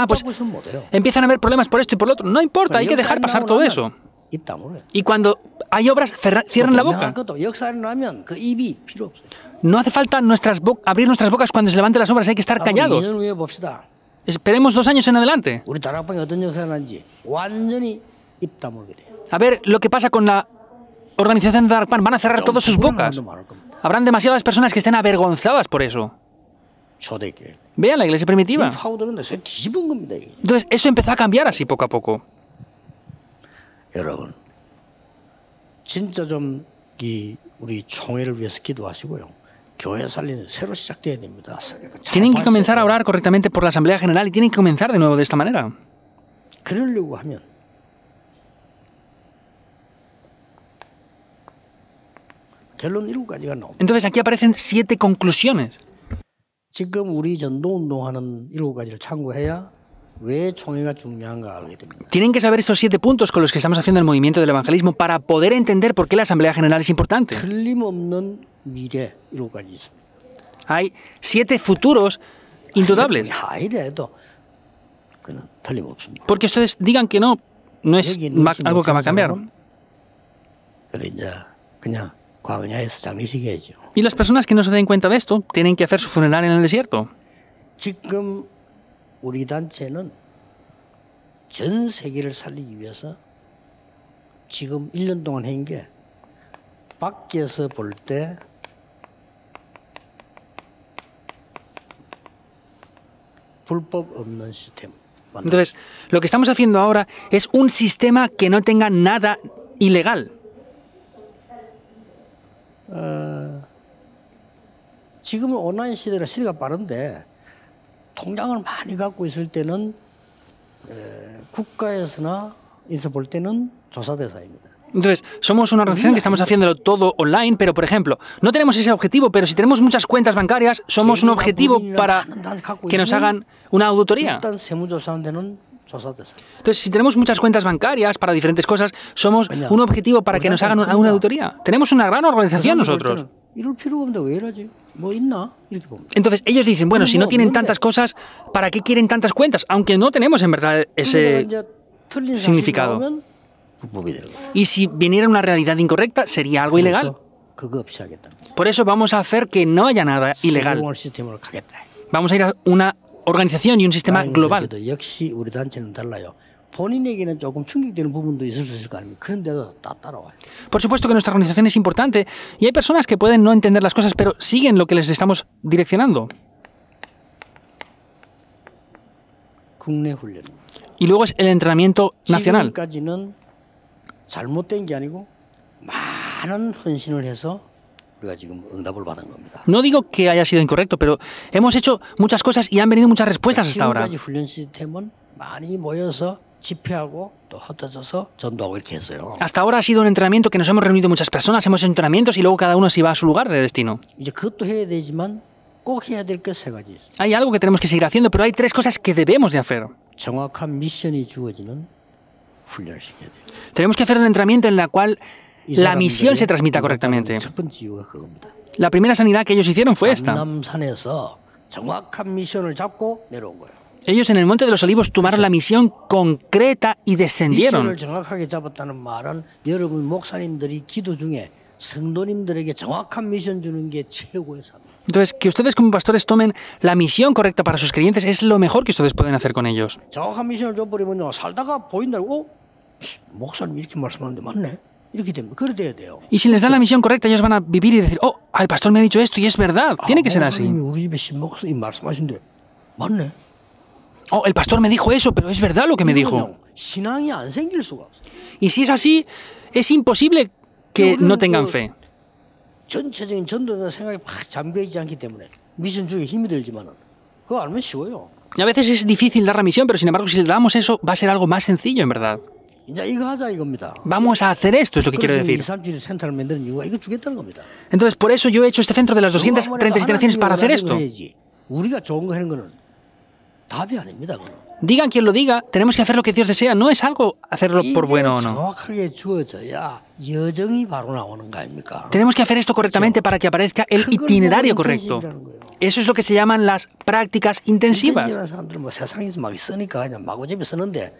Pues empiezan a haber problemas por esto y por lo otro. No importa, hay que dejar pasar todo eso. Y cuando hay obras, cierran la boca. No hace falta abrir nuestras bocas cuando se levanten las obras, hay que estar callados. Esperemos 2 años en adelante. A ver lo que pasa con la organización de Darakpan. Van a cerrar todas sus bocas. Habrán demasiadas personas que estén avergonzadas por eso. Vean la iglesia primitiva. Entonces, eso empezó a cambiar así poco a poco. 여러분, 진짜 좀 우리 총회를 위해서 기도하시고요. 교회 살리는 새로 시작돼야 됩니다. Tienen que comenzar a orar correctamente por la Asamblea General y tienen que comenzar de nuevo de esta manera. 그러려고 하면 결론 7가지가 나옵니다. Entonces aquí aparecen 7 conclusiones. 지금 우리 전도운동하는 7가지를 참고해야 왜 총회가 중요한가 알게 됩니다. Tienen que saber estos 7 puntos con los que estamos haciendo el movimiento del evangelismo para poder entender por qué la Asamblea General es importante. 틀림없는 미래 7가지 있습니다. Hay 7 futuros indudables. 이래도 그는 틀림없습니다. Porque ustedes digan que no es algo que va a cambiar. 그래 이제 그냥 광야에서 장례식해야죠. Y las personas que no se den cuenta de esto tienen que hacer su funeral en el desierto. 지금 우리 단체는 전 세계를 살리기 위해서 지금 1년 동안 한 게 밖에서 볼 때 불법 없는 시스템. Entonces, lo que estamos haciendo ahora es un sistema que no tenga nada ilegal. 지금은 온라인 시대라 시대가 빠른데 통장을 많이 갖고 있을 때는 국가에서나 인사 볼 때는 조사 대상입니다. Entonces, somos una organización que estamos haciéndolo todo online, pero, por ejemplo, no tenemos ese objetivo, pero si tenemos muchas cuentas bancarias, somos un objetivo para que nos hagan una auditoría. 일단 세무조사한테는 조사됐어요. Entonces, si tenemos muchas cuentas bancarias para diferentes cosas, somos un objetivo para que nos hagan una auditoría. Tenemos una gran organización nosotros. 이럴 필요가 없는데 왜 이러지? 뭐 있나? 이렇게 봅니다. Entonces, ellos dicen, bueno, si no tienen tantas cosas, ¿para qué quieren tantas cuentas? Aunque no tenemos en verdad ese 이제 틀린 사실이 significado. 나오면 불법이 되는 거예요. Y si viniera una realidad incorrecta, sería algo ilegal. 그래서 그거 없이 하겠다. Por eso vamos a hacer que no haya nada ilegal. 세계공헌 시스템으로 가겠다. Vamos a ir a una organización y un sistema global. 다행스럽게도 역시 우리 단체는 달라요. 본인에게는 조금 충격되는 부분도 있을 수 있을 거 아닙니까? 그런데도 다 따라와요. Por supuesto que nuestra organización es importante y hay personas que pueden no entender las cosas, pero siguen lo que les estamos direccionando. 국내 훈련. Y luego es el entrenamiento nacional. 지금까지는 잘못된 게 아니고 많은 헌신을 해서 우리가 지금 응답을 받은 겁니다. No digo que haya sido incorrecto, pero hemos hecho muchas cosas y han venido muchas respuestas hasta ahora. 지금까지 훈련 시스템은 많이 모여서 집회하고 또 흩어져서 전도하고 이렇게 했어요. Hasta ahora ha sido un entrenamiento que nos hemos reunido muchas personas, hemos hecho entrenamientos y luego cada uno se iba a su lugar de destino. 이제 그것도 해야 되지만 꼭 해야 될 게 세 가지 있어요. Hay algo que tenemos que seguir haciendo, pero hay tres cosas que debemos de hacer. 정확한 미션이 주어지는 훈련을 시켜야 돼요. Tenemos que hacer un entrenamiento en la cual 이 la misión se 사람들의 transmita correctamente. 첫 번째 이유가 그겁니다. La primera sanidad que ellos hicieron fue esta. 남산에서 정확한 미션을 잡고 내려온 거예요. Ellos en el Monte de los Olivos tomaron la misión concreta y descendieron. 미션을 정확하게 잡았다는 말은 여러분 목사님들이 기도 중에 성도님들에게 정확한 미션 주는 게 최고의 삶이에요. Entonces, que ustedes como pastores tomen la misión correcta para sus creyentes es lo mejor que ustedes pueden hacer con ellos. 정확한 미션을 줘버리면요 살다가 보인다고 목사님 이렇게 말씀하는데 맞네 이렇게 됩니다. 그래 돼야 돼요. Y si les dan la misión correcta, ellos van a vivir y decir, oh, el pastor me ha dicho esto y es verdad, tiene que ser así. 목사님이 우리 집에 신목사님 말씀하신데 맞네. Oh, el pastor me dijo eso, pero es verdad lo que me dijo. 신앙이 안 생길 수가 없어. Y si es así, es imposible que no tengan fe. 전체적인 전도나 생각이 막 잠겨 있지 않기 때문에 미션 주기 힘이 들지만은 그거 알면 쉬워요. Y a veces es difícil dar la misión, pero sin embargo, si le damos eso, va a ser algo más sencillo, en verdad. 이제 이거 하자 이겁니다. Vamos a hacer esto, es lo que quiero decir. 237 센터를 만드는 이유가 이거 주겠다는 겁니다. Entonces, por eso yo he hecho este centro de las 237 naciones para hacer esto. 우리가 좋은 거 하는 거는 답이 아닙니다. 그건. Digan quien lo diga, tenemos que hacer lo que Dios desea, no es algo hacerlo por bueno o no. 정확하게 주어져야 여정이 바로 나오는 거 아닙니까? Tenemos que hacer esto correctamente para que aparezca el itinerario correcto. Eso es lo que se llaman las prácticas intensivas. 인텐시브라는 사람들은 뭐 세상에서 막 쓰니까 그냥 마구잡이 쓰는데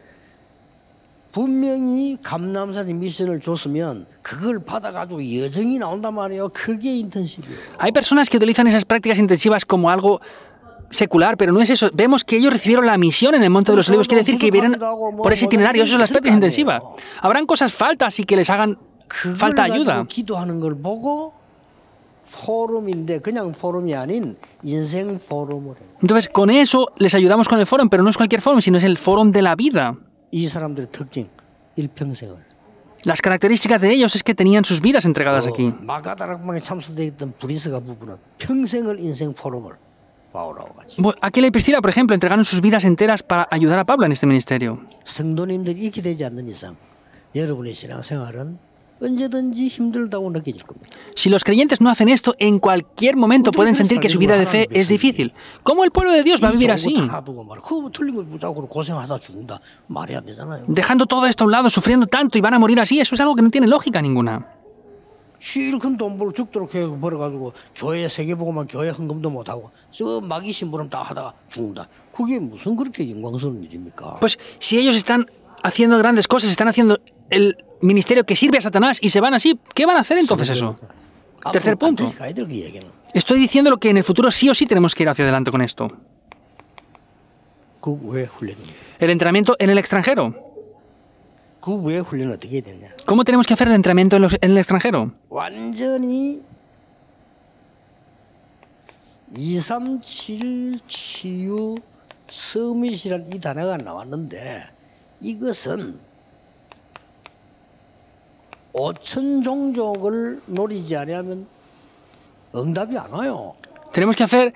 분명히 감남산의 미션을 줬으면 그걸 받아가지고 여정이 나온단 말이에요. 그게 인텐시브예요. Hay personas que utilizan esas prácticas intensivas como algo secular, pero no es eso. Vemos que ellos recibieron la misión en el Monte de los Olivos, quiere decir que vieron por ese itinerario. Eso es las prácticas intensivas. Habrán cosas faltas y que les hagan falta ayuda. 기도하는 걸 보고 포럼인데 그냥 포럼이 아닌 인생 포럼을 해요. Entonces, con eso les ayudamos con el foro, pero no es cualquier foro, sino es el foro de la vida. 이 사람들의 특징, 일평생을. Las características de ellos es que tenían sus vidas entregadas aquí. 마가다락방에 참석되었던 브리스가 부부는 평생을 인생 포럼을 바울하고 같이. Aquel y Priscila, por ejemplo, entregaron sus vidas enteras para ayudar a Pablo en este ministerio. 성도님들이 이렇게 되지 않는 이상 여러분의 신앙생활은 언제든지 힘들다고 느껴질 겁니다. Si los creyentes no hacen esto, en cualquier momento pueden sentir que su vida de fe es difícil. ¿Cómo el pueblo de Dios va a vivir así? 그거 틀린 걸 무작으로 고생하다 죽는다 말이 안 되잖아요. Dejando todo esto a un lado, sufriendo tanto y van a morir así, eso es algo que no tiene lógica ninguna. 실컷 돈 벌어 죽도록 해 벌어가지고 교회 세계보고만 교회 헌금도 못하고 저 마귀 심부름 다 하다가 죽는다. 그게 무슨 그렇게 영광스러운 일입니까? Pues si ellos están haciendo grandes cosas, están haciendo el ministerio que sirve a Satanás y se van así, ¿qué van a hacer entonces eso? Tercer punto. Estoy diciendo lo que en el futuro sí o sí tenemos que ir hacia adelante con esto. El entrenamiento en el extranjero. ¿Cómo tenemos que hacer el entrenamiento en el extranjero? 완전히 237 치유 서밋이라는 이 단어가 나왔는데 이것은 5천 종족을 노리지 않으면 응답이 안 와요. Tenemos que hacer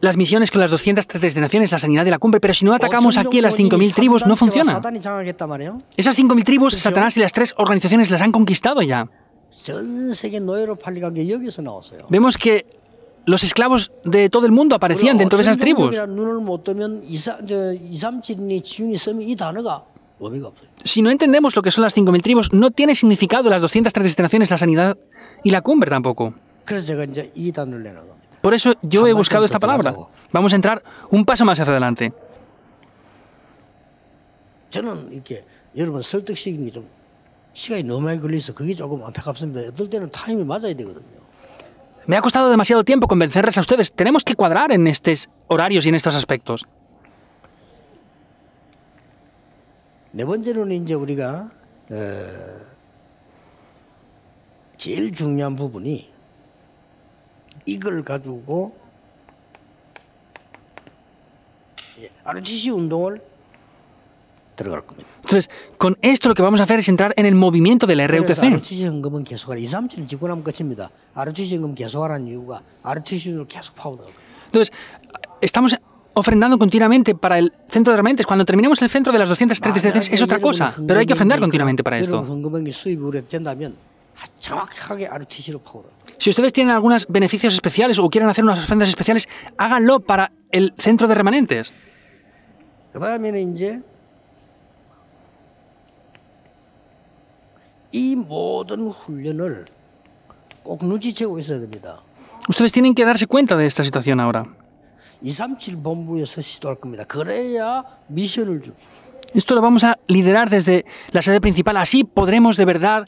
las misiones con las 213 naciones, la sanidad de la cumbre, pero si no atacamos aquí a las 5.000 tribus, no funciona. Esas 5.000 tribus, Satanás y las 3 organizaciones las han conquistado ya. Vemos que los esclavos de todo el mundo aparecían dentro de esas tribus. Si no entendemos lo que son las 5.000 tribus, no tiene significado las 237 naciones, la sanidad y la cumbre tampoco. Por eso yo he buscado esta palabra. Vamos a entrar un paso más hacia adelante. Me ha costado demasiado tiempo convencerles a ustedes. Tenemos que cuadrar en estos horarios y en estos aspectos. 네 번째로는 이제 우리가 제일 중요한 부분이 이걸 가지고 ROTC 운동을 들어갈 겁니다. Entonces, con esto lo que vamos a hacer es entrar en el movimiento de la RUTC. ROTC 헌금은 계속하라. 2, 3, 7을 지고 나면 끝입니다. ROTC 헌금 계속하라는 이유가 ROTC 운동을 계속 파고들어. Entonces, estamos ofrendando continuamente para el centro de remanentes. Cuando terminemos el centro de las 230 naciones es otra cosa, pero hay que ofrendar continuamente para esto. Si ustedes tienen algunos beneficios especiales o quieren hacer unas ofrendas especiales, háganlo para el centro de remanentes. Ustedes tienen que darse cuenta de esta situación ahora. 237 본부에서 시도할 겁니다. 그래야 미션을 줄 수 있어요. Esto lo vamos a liderar desde la sede principal. Así podremos de verdad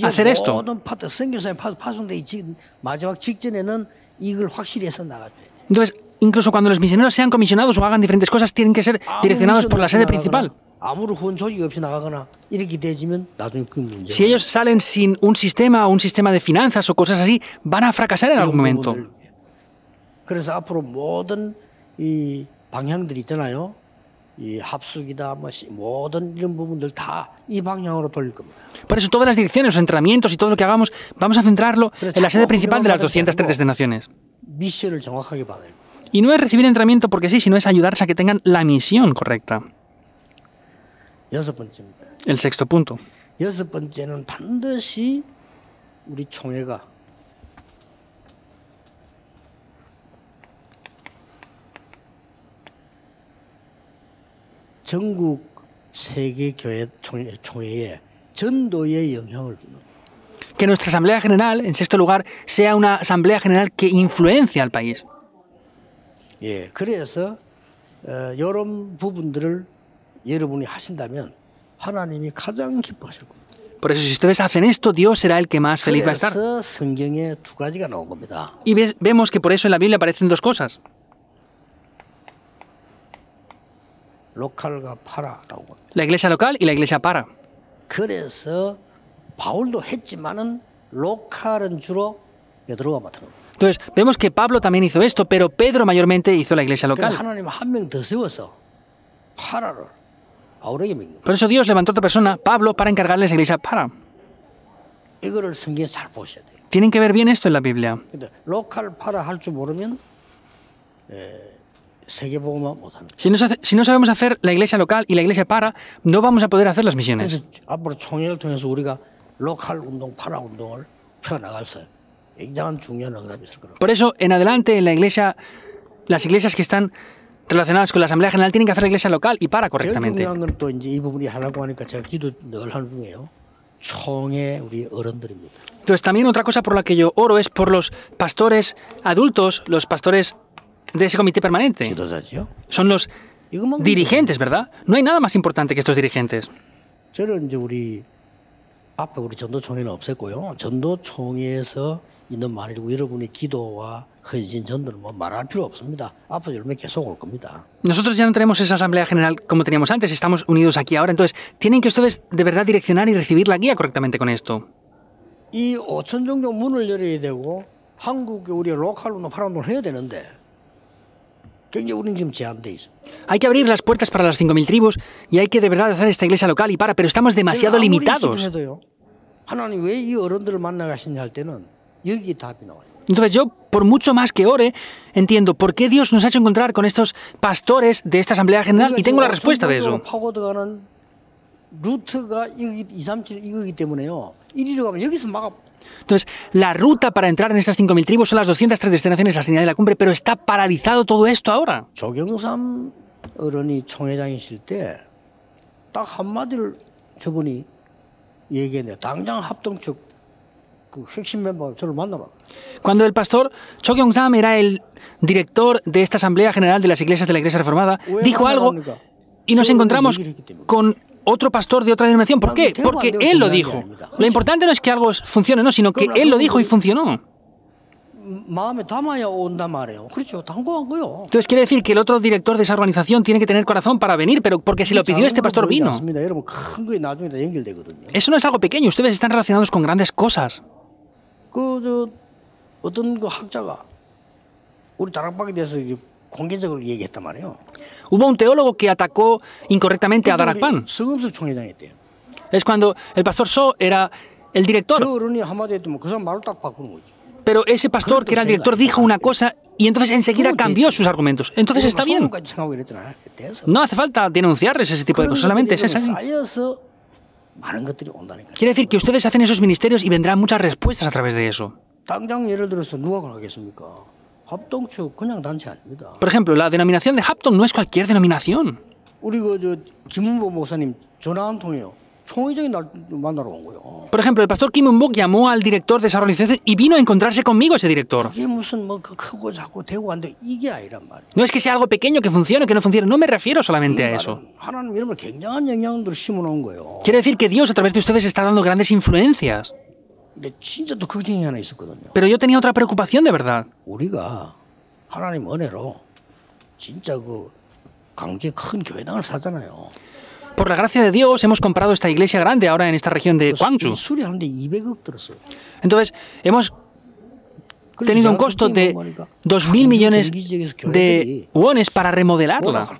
hacer esto. 모든 파트, 선교사의 파송되기 마지막 직전에는 이걸 확실히 해서 나가줘야 돼요. Entonces, incluso cuando los misioneros sean comisionados o hagan diferentes cosas, tienen que ser direccionados por la sede principal. 아무런 후원 조직이 없이 나가거나 이렇게 되지면 나중에 그 문제. Si ellos salen sin un sistema o un sistema de finanzas o cosas así, van a fracasar en algún momento. 그래서 앞으로 모든 이 방향들이 있잖아요. 이 합숙이다, 뭐 모든 이런 부분들 다 이 방향으로 돌릴 겁니다. Por eso todas las direcciones, los entrenamientos y todo lo que hagamos, vamos a centrarlo en la sede principal de las 203 naciones. 미션을 정확하게 받아요. Y no es recibir entrenamiento porque sí, sino es ayudarles a que tengan la misión correcta. 여섯 번째입니다. El sexto punto. 여섯 번째는 반드시 우리 총회가 전국 세계 교회 총회에 전도에 영향을 주는. Que nuestra Asamblea General, en sexto lugar, sea una Asamblea General que influencia al país. 예, 그래서 이런 부분들을 여러분이 하신다면 하나님이 가장 기뻐하실 겁니다. Por eso, si ustedes hacen esto, Dios será el que más feliz va a estar. 그래서 성경에 두 가지가 나온 겁니다. Y vemos que por eso en la Biblia aparecen dos cosas. 로컬과 파라라고 합니다. La iglesia local y la iglesia para. 그래서 바울도 했지만은 로컬은 주로 베드로가 맡은 겁니다. Entonces, vemos que Pablo también hizo esto, pero Pedro mayormente hizo la iglesia 그래서 local. 하나님 한 명 더 세워서 파라를 바울에게 맡깁니다. Por eso Dios levantó a otra persona, Pablo, para encargarles la iglesia para. 이거를 성경에 잘 보셔야 돼요. Tienen que ver bien esto en la Biblia. 근데 로컬 파라 할 줄 모르면 세계복음화 못합니다. Si no sabemos hacer la iglesia local y la iglesia para, no vamos a poder hacer las misiones. 그래서 앞으로 총회를 통해서 우리가 로컬 운동, 파라 운동을 펴나가서 굉장한 중요한 응답이 있을 겁니다. Por eso, en adelante, en la iglesia, las iglesias que están relacionadas con la Asamblea General tienen que hacer la iglesia local y para 제일 correctamente. 중요한 건 또 이제 이 부분이 하라고 하니까 제가 기도 늘 하는 중이에요. 총회 우리 어른들입니다. Entonces, también otra cosa por la que yo oro es por los pastores adultos, los pastores de ese comité permanente. 지도자죠. Son los 이것만 dirigentes, ¿verdad? No hay nada más importante que estos dirigentes. 저는 이제 우리 앞에 우리 전도총회는 없었고요. 전도총회에서 있는 말이고 여러분의 기도와 헌신 전도는 뭐 말할 필요 없습니다. 앞으로 열매 계속 올 겁니다. Nosotros ya no tenemos esa asamblea general como teníamos antes, estamos unidos aquí ahora, entonces tienen que ustedes de verdad direccionar y recibir la guía correctamente con esto. 이 5천 종교 문을 열어야 되고 한국에 우리 로컬 운동, 파라 운동을 해야 되는데 굉장히 우리는 지금 제한돼 있어. Hay que abrir las puertas para las 5.000 tribus y hay que de verdad hacer esta iglesia local y para, pero estamos demasiado limitados. 하나님 왜 이 어른들을 만나 가시냐 할 때는 여기 답이 나와요. Entonces yo, por mucho más que ore, entiendo por qué Dios nos ha hecho encontrar con estos pastores de esta Asamblea General y tengo la respuesta de eso. Entonces, la ruta para entrar en estas 5.000 tribus son las 203 destinaciones a la señal de la cumbre, pero está paralizado todo esto ahora. 조경삼 어른이 총회장이실 때 딱 한마디를 저분이 얘기했네요. 당장 합동 측 그 핵심 멤버 저를 만나라. Cuando el pastor Cho Kyung-sam era el director de esta Asamblea General de las Iglesias de la Iglesia Reformada, dijo algo y nos encontramos con otro pastor de otra denominación. ¿Por qué? Porque él lo dijo. Lo importante no es que algo funcione, no, sino que él lo dijo y funcionó. Entonces quiere decir que el otro director de esa organización tiene que tener corazón para venir, pero porque se lo pidió este pastor vino. Eso no es algo pequeño, ustedes están relacionados con grandes cosas. Hubo un teólogo que atacó incorrectamente a Darakpan. Es cuando el pastor So era el director. Pero ese pastor, que era el director, dijo una cosa y entonces enseguida cambió sus argumentos. Entonces está bien. No hace falta denunciarles ese tipo de cosas, solamente es así. Quiere decir que ustedes hacen esos ministerios y vendrán muchas respuestas a través de eso. Por ejemplo, la denominación de Hapton no es cualquier denominación. Por ejemplo, el pastor Kim Un-bok llamó al director de esa organización y vino a encontrarse conmigo ese director. No es que sea algo pequeño que funcione, que no funcione. No me refiero solamente a eso. Quiere decir que Dios a través de ustedes está dando grandes influencias. Pero yo tenía otra preocupación de verdad. Por la gracia de Dios hemos comprado esta iglesia grande ahora en esta región de Gwangju. Entonces, hemos tenido un costo de 2.000 millones de wones para remodelarla.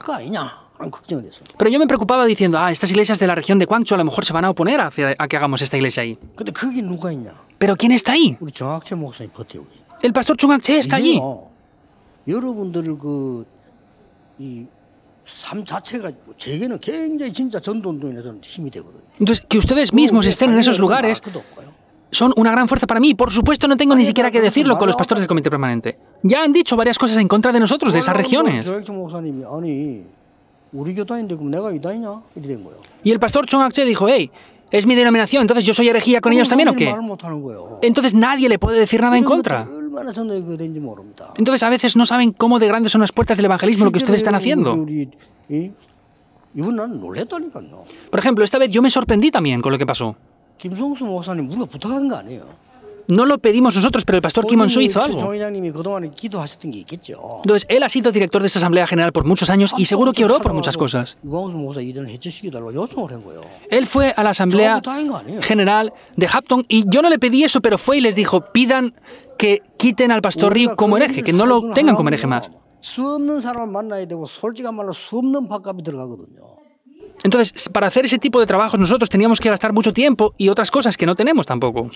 Pero yo me preocupaba diciendo, estas iglesias de la región de Gwangju a lo mejor se van a oponer a que hagamos esta iglesia ahí. ¿Pero quién está ahí? El pastor Chung Ak-che está allí. Entonces, que ustedes mismos estén en esos lugares son una gran fuerza para mí. Por supuesto, no tengo ni siquiera que decirlo con los pastores del Comité Permanente. Ya han dicho varias cosas en contra de nosotros, de esas regiones. Y el pastor Chung Ak-che dijo, hey, es mi denominación, entonces yo soy herejía con ellos también, ¿o qué? Entonces nadie le puede decir nada en contra. Entonces a veces no saben cómo de grandes son las puertas del evangelismo lo que ustedes están haciendo. Por ejemplo, esta vez yo me sorprendí también con lo que pasó. No lo pedimos nosotros, pero el pastor Kim On-su hizo algo. Entonces, él ha sido director de esta Asamblea General por muchos años y seguro que oró por muchas cosas. Él fue a la Asamblea General de Hapton y yo no le pedí eso, pero fue y les dijo, pidan que quiten al pastor Ryu como hereje, que no lo tengan como hereje más. Entonces, para hacer ese tipo de trabajos nosotros teníamos que gastar mucho tiempo y otras cosas que no tenemos tampoco.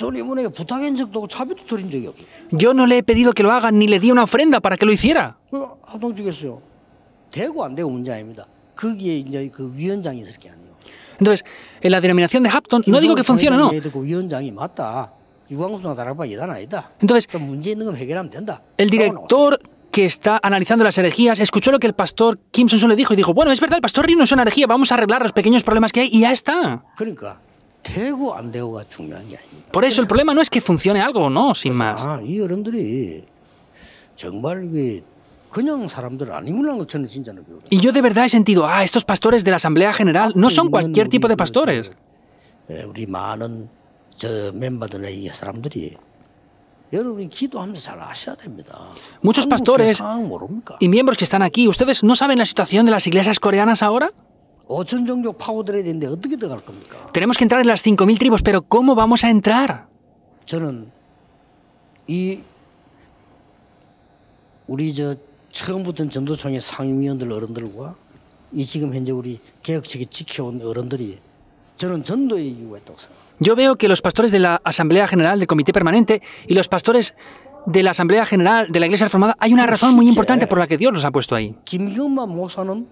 Yo no le he pedido que lo hagan ni le di una ofrenda para que lo hiciera. Entonces, en la denominación de Hapton, no digo que funcione, no. Entonces, el director que está analizando las herejías escuchó lo que el pastor Kim Son-sun le dijo y dijo, bueno, es verdad, el pastor Ryu no es una herejía, vamos a arreglar los pequeños problemas que hay y ya está. Por eso el problema no es que funcione algo o no, sin más. Y yo de verdad he sentido, estos pastores de la Asamblea General no son cualquier tipo de pastores. Muchos pastores y miembros que están aquí, ¿ustedes no saben la situación de las iglesias coreanas ahora? Tenemos que entrar en las 5.000 tribus, pero ¿cómo vamos a entrar? Yo veo que los pastores de la Asamblea General del Comité Permanente y los pastores de la Asamblea General de la Iglesia Reformada, hay una razón muy importante por la que Dios los ha puesto ahí. 김경만 목사는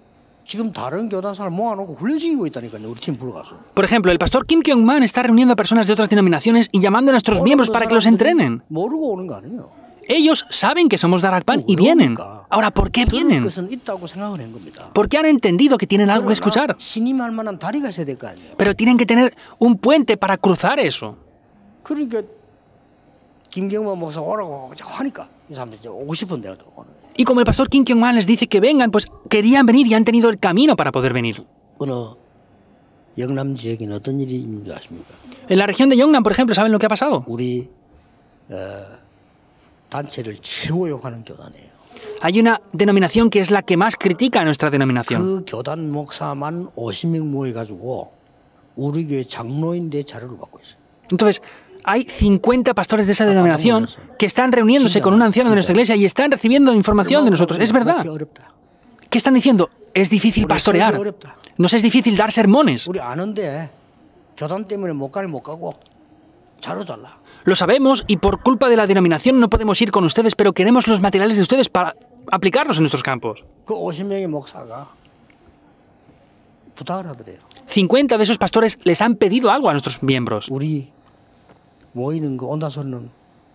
지금 다른 교단사를 모아놓고 훈련시키고 있다니까요. 우리 팀 불러가서. Por ejemplo, el pastor Kim Kyung-man está reuniendo a personas de otras denominaciones y llamando a nuestros miembros para que los entrenen. 모르고 오는 거 아니에요. Ellos saben que somos Darakpan y vienen. Ahora, ¿por qué vienen? 것은 있다고 생각을 한 겁니다. Porque han entendido que tienen algo que escuchar. 신임할 만한 다리가 있어야 될 거 아니에요. Pero tienen que tener un puente para cruzar eso. 그러니까 김경만 목사 오라고 하니까 이 사람들 이제 오고 싶은데 오는 거예요. Y como el pastor Kim Kyung-man les dice que vengan, pues querían venir y han tenido el camino para poder venir. 어느 영남 지역에는 어떤 일이 있는 줄 아십니까? En la región de Yeongnam, por ejemplo, ¿saben lo que ha pasado? 우리 단체를 최고 욕하는 교단이에요. Hay una denominación que es la que más critica a nuestra denominación. 그 교단 목사만 50명 모여가지고 우리 교회 장로인대 자료를 받고 있어요. Entonces, hay 50 pastores de esa denominación que están reuniéndose con un anciano de nuestra iglesia y están recibiendo información de nosotros. Es verdad. ¿Qué están diciendo? Es difícil pastorear. Nos es difícil dar sermones. 우리 아는데 교단 때문에 못 가고 자료 달라. Lo sabemos y por culpa de la denominación no podemos ir con ustedes, pero queremos los materiales de ustedes para aplicarlos en nuestros campos. 그 50명의 목사가 부탁을 하더래요. 50 de esos pastores les han pedido algo a nuestros miembros. 우리 모이는 거 온다 소리는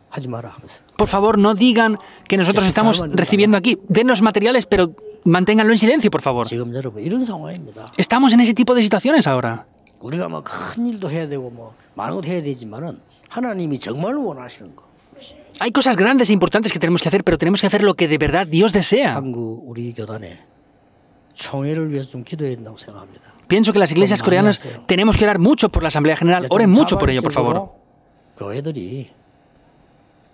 하지 마라 하면서. Por favor, no digan que nosotros estamos recibiendo aquí. Denos materiales, pero manténganlo en silencio, por favor. 지금 여러분 이런 상황입니다. Estamos en ese tipo de situaciones ahora. 우리가 막 큰 일도 해야 되고 뭐 많은 것도 해야 되지만은 하나님이 정말 원하시는 거. Hay cosas grandes e importantes que tenemos que hacer, pero tenemos que hacer lo que de verdad Dios desea. 한국 우리 교단에 총회를 위해서 좀 기도해야 된다고 생각합니다. Pienso que las iglesias coreanas tenemos que orar mucho por la Asamblea General. Oren mucho por ello, por favor. 교회들이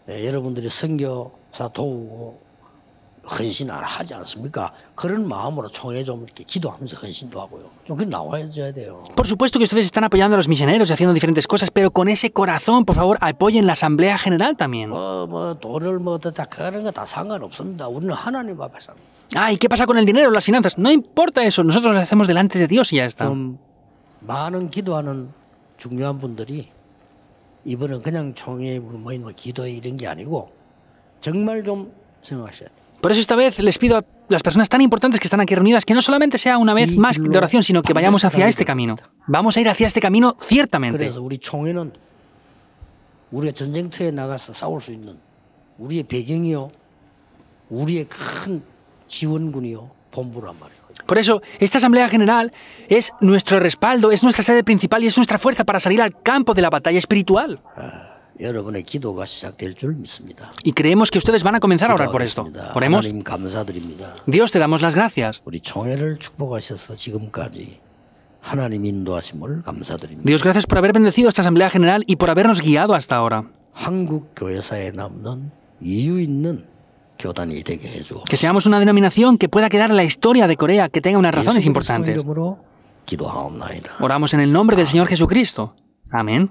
여러분들이 선교사 도우고 헌신 안 하지 않습니까? 그런 마음으로 총회 좀 이렇게 기도하면서 헌신도 하고요. 좀 그게 나와줘야 돼요. Por supuesto que ustedes están apoyando a los misioneros y haciendo diferentes cosas, pero con ese corazón, por favor, apoyen la Asamblea General también. 뭐 돈을 뭐 다 그런 거 다 상관없습니다. 우리는 하나님 앞에서. Ay, ¿qué pasa con el dinero, las finanzas? No importa eso, nosotros lo hacemos delante de Dios y ya está. 좀 많은 기도하는 중요한 분들이 이번은 그냥 총회에 모이는 기도회 이런 게 아니고 정말 좀 생각하셔야 돼요. Por eso esta vez les pido a las personas tan importantes que están aquí reunidas que no solamente sea una vez más de oración, sino que vayamos hacia este camino. Vamos a ir hacia este camino ciertamente. 그래서 우리 총회는 우리가 전쟁터에 나가서 싸울 수 있는 우리의 배경이요, 우리의 큰 지원군이요, 본부란 말이에요. Por eso, esta Asamblea General es nuestro respaldo, es nuestra sede principal y es nuestra fuerza para salir al campo de la batalla espiritual. 여러분의 기도가 시작될 줄 믿습니다. Y creemos que ustedes van a comenzar a orar por esto. Oremos. 하나님 감사드립니다. Dios, te damos las gracias. 우리 총회를 축복하셔서 지금까지 하나님 인도하심을 감사드립니다. Dios, gracias por haber bendecido esta Asamblea General y por habernos guiado hasta ahora. 한국 교회사에 남는 이유 있는 교단이 되게 해주고. Que seamos una denominación que pueda quedar en la historia de Corea, que tenga unas razones importantes. 이름으로 기도하옵나이다. Oramos en el nombre del Señor Jesucristo. Amén.